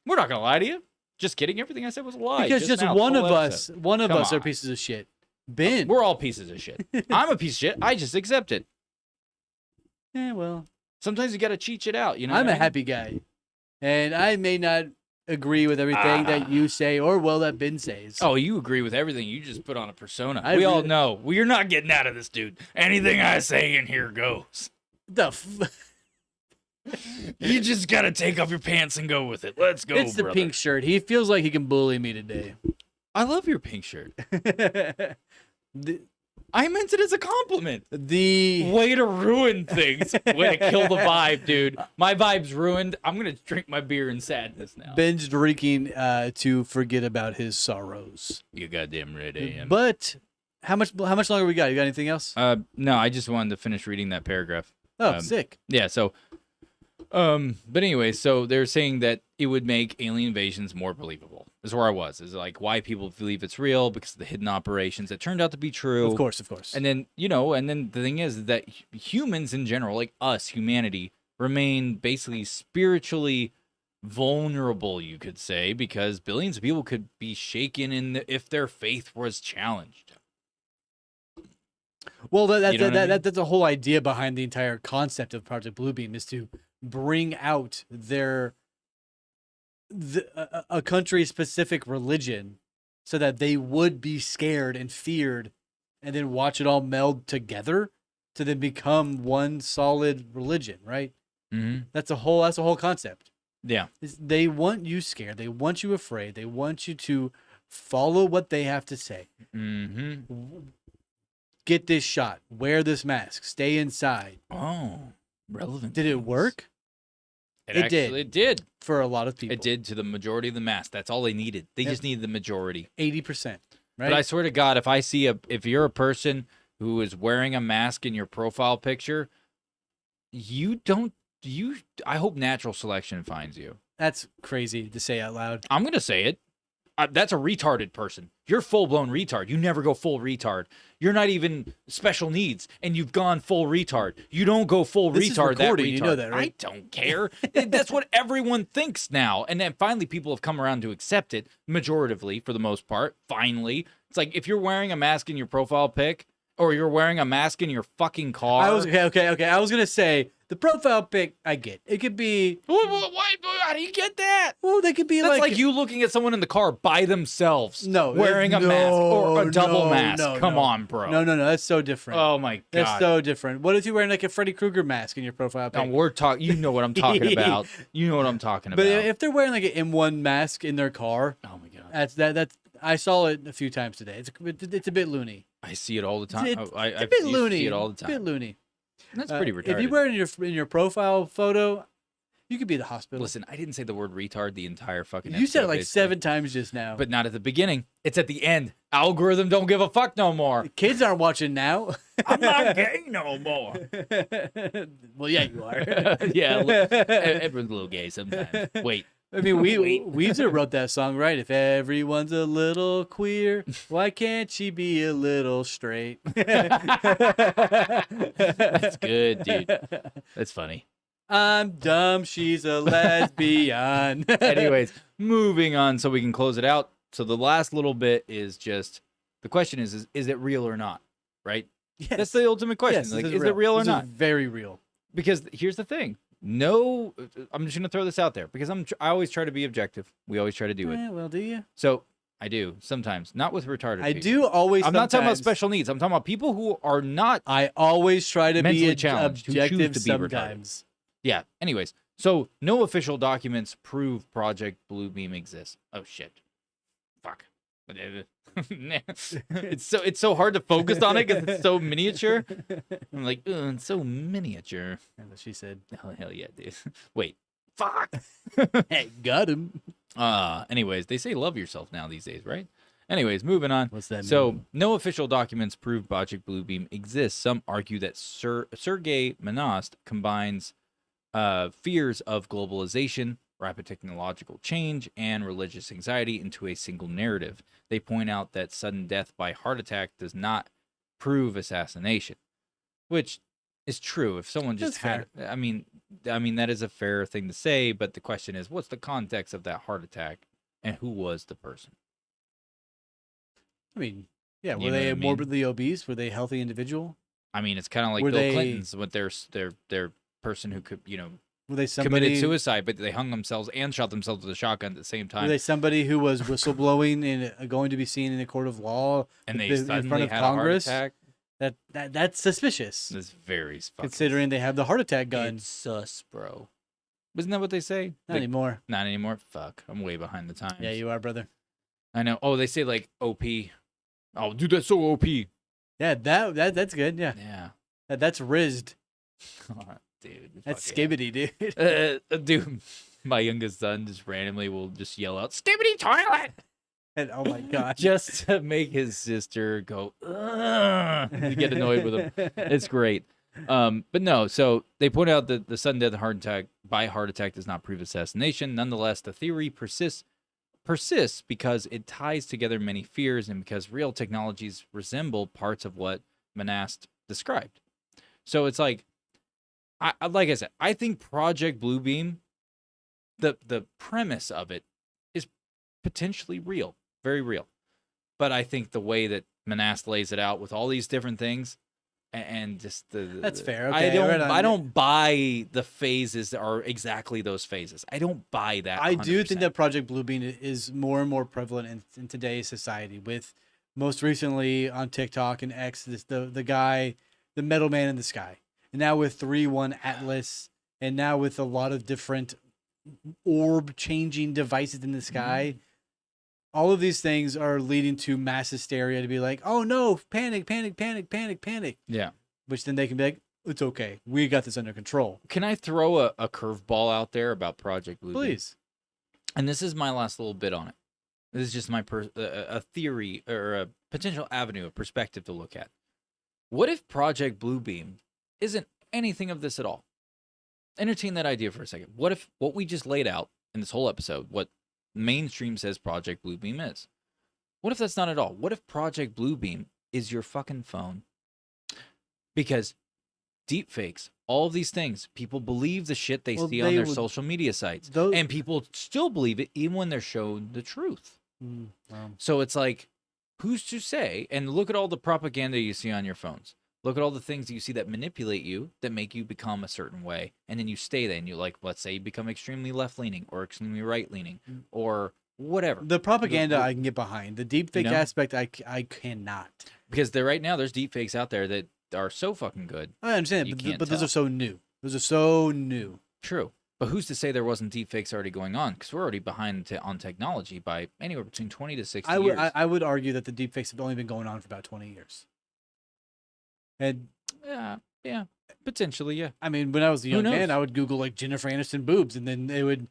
We're not gonna lie to you. Just kidding. Everything I said was a lie. Because just now, one the of whole us, episode. one of Come us are on. pieces of shit. Ben. We're all pieces of shit. I'm a piece of shit. I just accept it. Yeah, well, Sometimes you gotta cheat shit out. You know. I'm what a I mean? happy guy, and I may not agree with everything that you say or that Ben says. Oh, you agree with everything. You just put on a persona. I We all really- know. Well, you're not getting out of this, dude. Anything I say in here goes. You just gotta take off your pants and go with it. Let's go, It's the brother. pink shirt. He feels like he can bully me today. I love your pink shirt. the I meant it as a compliment. the Way to ruin things. Way to kill the vibe, dude. My vibe's ruined. I'm gonna drink my beer in sadness now. Ben's drinking to forget about his sorrows. You goddamn right I am. But how much longer we got? You got anything else? No, I just wanted to finish reading that paragraph. Oh, sick. Yeah, so but anyway, so they're saying that it would make alien invasions more believable. Is where I was. Is like why people believe it's real because of the hidden operations that turned out to be true. Of course. And then, the thing is that humans in general, like us, humanity, remain basically spiritually vulnerable, you could say, because billions of people could be shaken if their faith was challenged. Well, You know what I mean? that's the whole idea behind the entire concept of Project Bluebeam is to bring out a country's specific religion so that they would be scared and feared and then watch it all meld together to then become one solid religion, right? Mm-hmm. That's a whole concept. Yeah. They want you scared. They want you afraid. They want you to follow what they have to say. Mm-hmm. Get this shot. Wear this mask. Stay inside. Oh, relevant. Did it things. work? It did. It did. For a lot of people. It did to the majority of the mass. That's all they needed. They Yep. just needed the majority. 80%. Right? But I swear to God, if you're a person who is wearing a mask in your profile picture, I hope natural selection finds you. That's crazy to say out loud. I'm going to say it. That's a retarded person. You're full-blown retard. You never go full retard. You're not even special needs, and you've gone full retard. You don't go full This is retard. That recorded, retard. you know that, right? I don't care. That's what everyone thinks now. And then finally, people have come around to accept it, majoritively, for the most part. Finally. It's like, if you're wearing a mask in your profile pic, or you're wearing a mask in your fucking car. I was okay. I was gonna say the profile pic. I get it. Could be. How do you get that? Well, they could be That's like you looking at someone in the car by themselves, No, wearing a mask or a double mask. no, Come no. on, bro. No. That's so different. Oh my god. That's so different. What if you're wearing like a Freddy Krueger mask in your profile pic? No, we're talking. You know what I'm talking about. You know what I'm talking about. But if they're wearing like an M1 mask in their car, oh my god, that's I saw it a few times today. It's a bit loony. I see it all the time. It's I a bit used to loony. see it all the It's a time. bit loony. That's pretty retarded. If you wear it in your profile photo, you could be at the hospital. Listen, I didn't say the word retard the entire fucking. You said it episode, like basically. 7 times just now. But not at the beginning. It's at the end. Algorithm don't give a fuck no more. Kids aren't watching now. I'm not gay no more. Well, yeah, you are. Yeah, everyone's a little gay sometimes. Wait. I mean, Weezer wrote that song, right? If everyone's a little queer, why can't she be a little straight? That's good, dude. That's funny. I'm dumb, she's a lesbian. Anyways, moving on so we can close it out. So the last little bit is just the question is it real or not? Right? Yes. That's the ultimate question. Yes, like, this is it real or This not? is very real. Because here's the thing. No, I'm just gonna throw this out there because I always try to be objective. We always try to do it. Yeah, well, do you? So I do sometimes, not with retarded. I people. do always. I'm not talking about sometimes- special needs. I'm talking about people who are not. I always try to Mentally be challenged, who choose objective to be retarded. sometimes. Yeah. Anyways, so no official documents prove Project Bluebeam exists. Oh shit. Fuck. it's so hard to focus on it because it's so miniature. I'm like, it's so miniature. That's what she said. Oh hell yeah, dude. Wait. Fuck. Hey, got him. Anyways, they say love yourself now these days, right? Anyways, moving on. What's that So, mean? no official documents prove Project Bluebeam exists. Some argue that Sergei Monast combines fears of globalization, rapid technological change, and religious anxiety into a single narrative. They point out that sudden death by heart attack does not prove assassination, which is true. If someone just That's had, I mean, that is a fair thing to say. But the question is, what's the context of that heart attack, and who was the person? I mean, yeah, You were know what they I mean? morbidly obese? Were they a healthy individual? I mean, it's kind of like Were Bill they- Clinton's with their person who could, Were they committed somebody? suicide, but they hung themselves and shot themselves with a shotgun at the same Were time, they somebody who was whistleblowing and going to be seen in a court of law and they in suddenly front of had Congress? a heart attack? That's suspicious, That's very fucking considering they have the heart attack gun. It's sus, bro. Isn't that what they say? Not anymore. Not anymore. Fuck, I'm way behind the times. Yeah, you are, brother. I know. Oh, they say like OP. Oh, dude, that's so OP. Yeah, that's good. Yeah, Yeah. that's rizzed. Dude. That's fuck yeah. skibbity, dude. Dude, my youngest son just randomly will just yell out, "Skibbity toilet!" And, oh my god. just to make his sister go, "Ugh," to get annoyed with him. It's great. But no, so they point out that the sudden death by heart attack does not prove assassination. Nonetheless, the theory persists because it ties together many fears and because real technologies resemble parts of what Monast described. So it's like, like I said, I think Project Bluebeam, the premise of it is potentially real, very real. But I think the way that Monast lays it out with all these different things and just That's fair. I Okay, right on. I don't buy the phases are exactly those phases. I don't buy that. I do 100%. think that Project Bluebeam is more and more prevalent in today's society. With most recently on TikTok and X, the guy, the metal man in the sky, and now with 3-1 Atlas, and now with a lot of different orb changing devices in the sky. All of these things are leading to mass hysteria to be like, oh no, panic, panic, panic, panic, panic. Yeah. Which then they can be like, it's okay. We got this under control. Can I throw a curveball out there about Project Bluebeam? Please. And this is my last little bit on it. This is just my a theory or a potential avenue, a perspective to look at. What if Project Bluebeam isn't anything of this at all? Entertain that idea for a second. What if what we just laid out in this whole episode, what mainstream says Project Bluebeam is? What if that's not at all? What if Project Bluebeam is your fucking phone? Because deepfakes, all of these things, people believe the shit they see on their social media sites. And people still believe it even when they're shown the truth. So it's like, who's to say? And look at all the propaganda you see on your phones. Look at all the things that you see that manipulate you, that make you become a certain way. And then you stay there and you like, let's say you become extremely left-leaning or extremely right-leaning or whatever. The propaganda I can get behind. The deepfake aspect, I cannot. Because right now there's deepfakes out there that are so fucking good. I understand, but those are so new. Those are so new. True. But who's to say there wasn't deepfakes already going on? Because we're already behind on technology by anywhere between 20 to 60 years. I would argue that the deepfakes have only been going on for about 20 years. And yeah, potentially, yeah. I mean, when I was a young man, I would Google like Jennifer Aniston boobs, and then they would.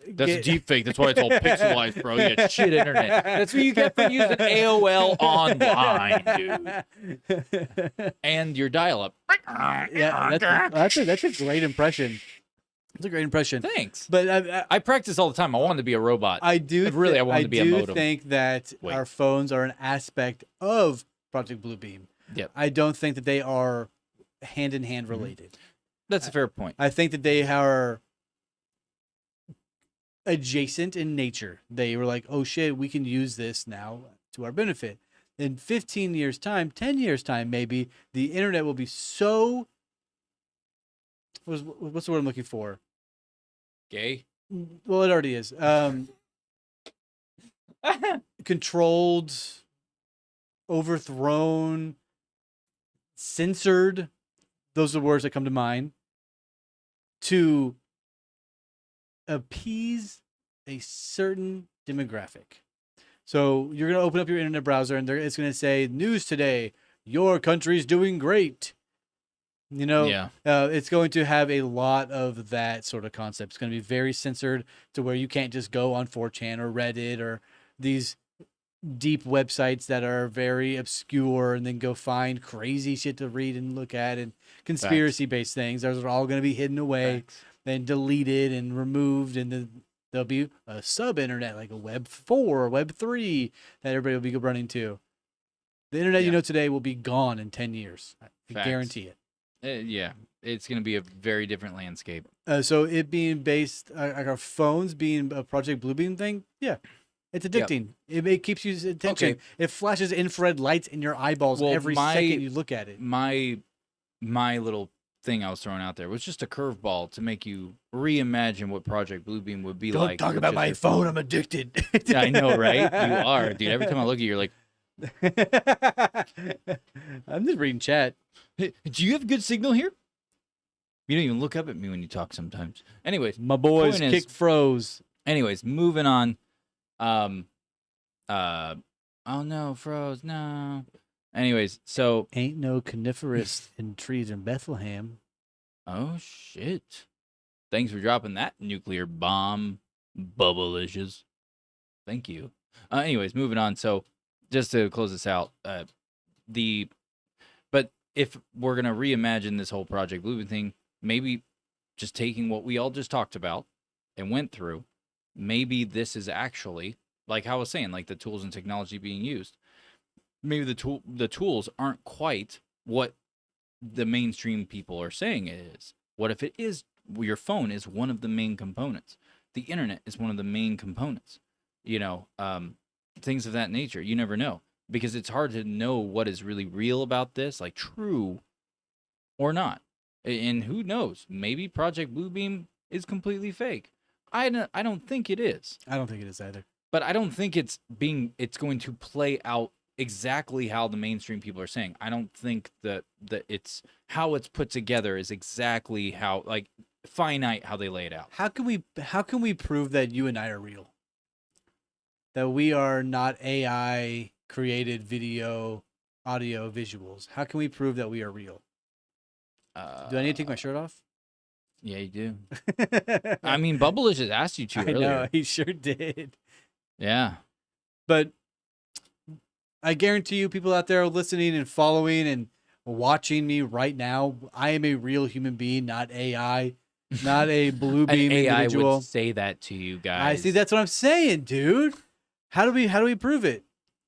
That's a deepfake. That's why it's all pixelized, bro. You shit internet. That's what you get for using AOL online, dude. And your dial-up. Yeah, that's a great impression. It's a great impression. Thanks. But I practice all the time. I wanted to be a robot. I do. I wanted to be a modem. I do think that our phones are an aspect of Project Bluebeam. Yep. I don't think that they are hand in hand related. That's a fair point. I think that they are adjacent in nature. They were like, oh shit, we can use this now to our benefit. In 15 years' time, 10 years' time, maybe, the internet will be so... What's the word I'm looking for? Gay? Well, it already is. Controlled, overthrown, censored. Those are the words that come to mind. To appease a certain demographic. So you're going to open up your internet browser and it's going to say, news today, your country's doing great. You know, it's going to have a lot of that sort of concept. It's going to be very censored to where you can't just go on 4chan or Reddit or these deep websites that are very obscure and then go find crazy shit to read and look at and conspiracy-based things. Those are all going to be hidden away, then deleted and removed, and then there'll be a sub-internet like a Web 4 or Web 3 that everybody will be running to. The internet you know today will be gone in 10 years. I guarantee it. Yeah, it's going to be a very different landscape. So it being based, like our phones being a Project Bluebeam thing, yeah. It's addicting. Yep. It keeps you attention. Okay. It flashes infrared lights in your eyeballs every second you look at it. My little thing I was throwing out there was just a curveball to make you reimagine what Project Bluebeam would be like. Don't talk about my phone. I'm addicted. Yeah, I know, right? You are, dude. Every time I look at you, you're like... I'm just reading chat. Hey, do you have good signal here? You don't even look up at me when you talk sometimes. Anyways. My boys kick froze. Anyways, moving on. Oh no, froze, no. Anyways, so ain't no coniferous in trees in Bethlehem. Oh shit. Thanks for dropping that nuclear bomb, Bubblicious. Thank you. Anyways, moving on. So just to close this out, but if we're gonna reimagine this whole Project Bluebeam thing, maybe just taking what we all just talked about and went through, maybe this is actually, like I was saying, like the tools and technology being used. Maybe the tools aren't quite what the mainstream people are saying it is. What if it is, your phone is one of the main components. The internet is one of the main components. You know, things of that nature. You never know. Because it's hard to know what is really real about this, like true or not. And who knows? Maybe Project Bluebeam is completely fake. I don't think it is. I don't think it is either. But I don't think it's going to play out exactly how the mainstream people are saying. I don't think that it's how it's put together is exactly how, like, finite how they lay it out. How can we prove that you and I are real? That we are not AI created video, audio, visuals. How can we prove that we are real? Do I need to take my shirt off? Yeah, you do. I mean, Bubblish has asked you to earlier. I know, he sure did. Yeah. But I guarantee you, people out there listening and following and watching me right now, I am a real human being, not AI, not a Bluebeam individual. AI would say that to you guys. I see. That's what I'm saying, dude. How do we prove it?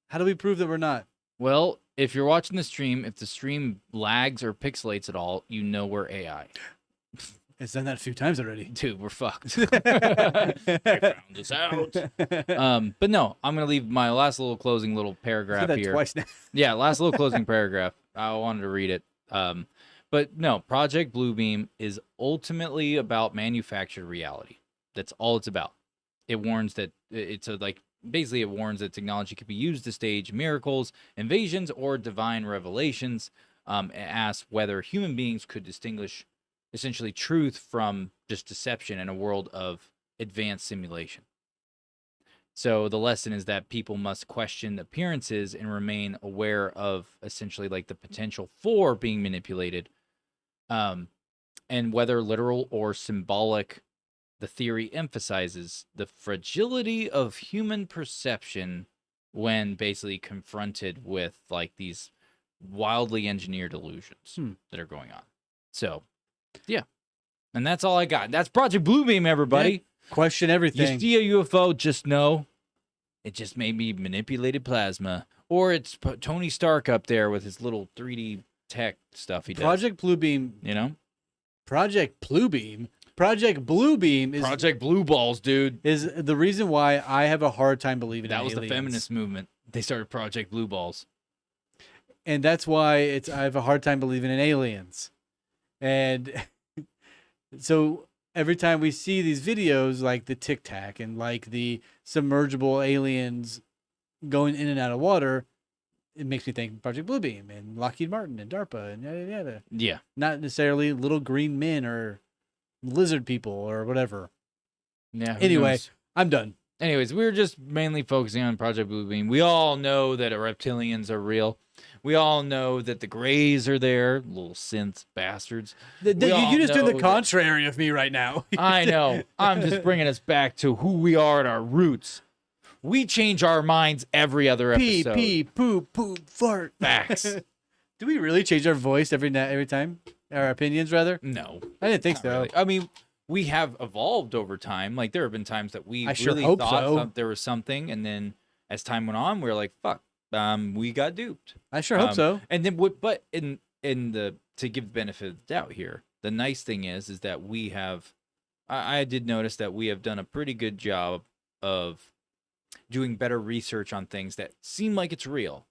How do we prove that we're not? Well, if you're watching the stream, if the stream lags or pixelates at all, you know we're AI. It's done that a few times already. Dude, we're fucked. I found this out. But no, I'm going to leave my last little closing little paragraph here. Twice now. Yeah, last little closing paragraph. I wanted to read it. But no, Project Bluebeam is ultimately about manufactured reality. That's all it's about. It warns that basically it warns that technology could be used to stage miracles, invasions, or divine revelations. It asks whether human beings could distinguish essentially truth from just deception in a world of advanced simulation. So the lesson is that people must question appearances and remain aware of essentially like the potential for being manipulated. And whether literal or symbolic, the theory emphasizes the fragility of human perception when basically confronted with like these wildly engineered illusions that are going on. So, yeah. And that's all I got. That's Project Bluebeam, everybody. Yeah. Question everything. You see a UFO, just know it just may be manipulated plasma. Or it's Tony Stark up there with his little 3D tech stuff he does. Project Bluebeam. You know? Project Bluebeam? Project Bluebeam is... Project Blue Balls, dude. Is the reason why I have a hard time believing in aliens. That was the feminist movement. They started Project Blue Balls. And that's why I have a hard time believing in aliens. And so every time we see these videos like the Tic Tac and like the submergible aliens going in and out of water, it makes me think Project Bluebeam and Lockheed Martin and DARPA and yada yada. Yeah. Not necessarily little green men or lizard people or whatever. Yeah. Anyway, I'm done. Anyways, we were just mainly focusing on Project Bluebeam. We all know that reptilians are real. We all know that the Greys are there, little synth bastards. You just doing the contrary of me right now. I know. I'm just bringing us back to who we are at our roots. We change our minds every other Pee, episode. pee, poop, poop, fart. Facts. Do we really change our voice every time? Our opinions, rather? No, I didn't think not so. really. I mean, we have evolved over time. Like there have been times that we I sure really hope thought so. there was something, and then as time went on, we were like, "Fuck, we got duped." I sure hope so. And then, but in the to give the benefit of the doubt here, the nice thing is that we have. I did notice that we have done a pretty good job of doing better research on things that seem like it's real.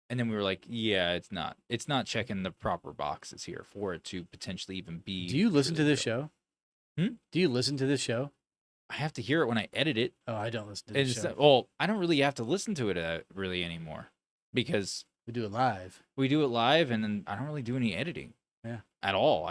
And then we were like, yeah, it's not. It's not checking the proper boxes here for it to potentially even be. Do you listen to really this real. show? Do you listen to this show? I have to hear it when I edit it. Oh, I don't listen to this show. Well, I don't really have to listen to it really anymore because We do it live. we do it live, and then I don't really do any editing. Yeah. At all.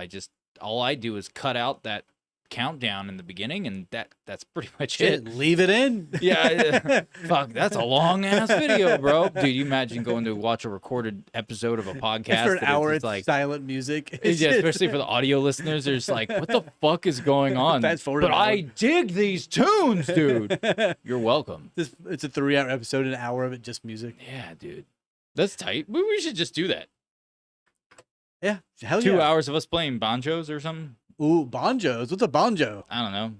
All I do is cut out that countdown in the beginning, and that's pretty much it. Leave it in. Yeah, fuck, that's a long ass video, bro. Dude, you imagine going to watch a recorded episode of a podcast For an that hour, it's it's like silent music. yeah, especially for the audio listeners, they're just like, what the fuck is going on? Fast forward But an hour. I dig these tunes, dude. You're welcome. It's a 3-hour episode, an hour of it just music. Yeah, dude. That's tight. We should just do that. Yeah, hell 2 yeah. hours of us playing banjos or something. Ooh, banjos. What's a banjo? I don't know.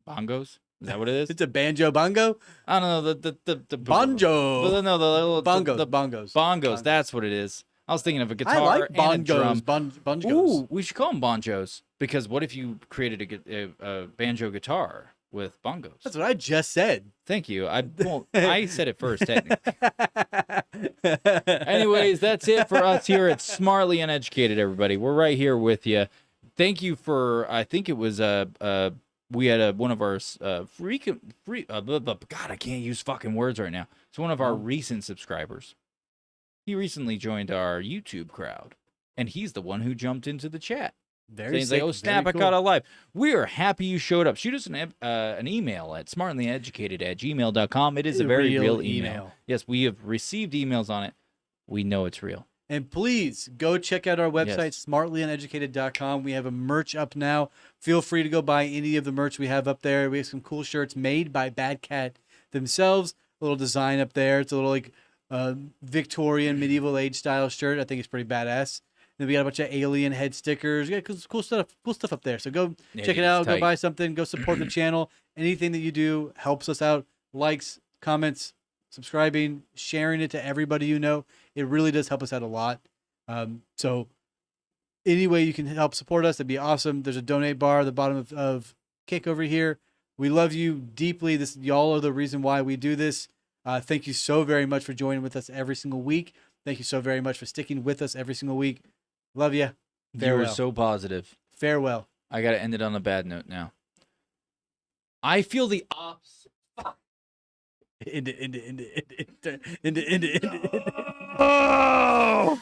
Bongos? Is that what it is? It's a banjo bongo. I don't know. The Banjo. No, the little Bongos. The bongos. Bongos. That's what it is. I was thinking of a guitar I like and a drum. bongos. Bongos. Ooh, we should call them banjos because what if you created a banjo guitar with bongos? That's what I just said. Thank you. I said it first, technically. Anyways, that's it for us here at Smartly Uneducated, everybody. We're right here with you. Thank you for, I think it was, we had one of our, God, I can't use fucking words right now. It's one of our recent subscribers. He recently joined our YouTube crowd, and he's the one who jumped into the chat. Very He's sick, like, oh, snap, very I cool. caught a live. We are happy you showed up. Shoot us an email at smartlyeducated@gmail.com. It is a very real email. Yes, we have received emails on it. We know it's real. And please go check out our website, Yes. smartlyeducated.com. We have a merch up now. Feel free to go buy any of the merch we have up there. We have some cool shirts made by Bad Cat themselves. A little design up there. It's a little like Victorian medieval age style shirt. I think it's pretty badass. Then we got a bunch of alien head stickers. Yeah, cool stuff up there. So go check it out. Go tight. buy something. Go support the channel. Anything that you do helps us out. Likes, comments, subscribing, sharing it to everybody you know. It really does help us out a lot. So any way you can help support us, that'd be awesome. There's a donate bar at the bottom of Kick over here. We love you deeply. Y'all are the reason why we do this. Thank you so very much for joining with us every single week. Thank you so very much for sticking with us every single week. Love you. You were so positive. Farewell. I got to end it on a bad note now. I feel the opposite. Into. Oh!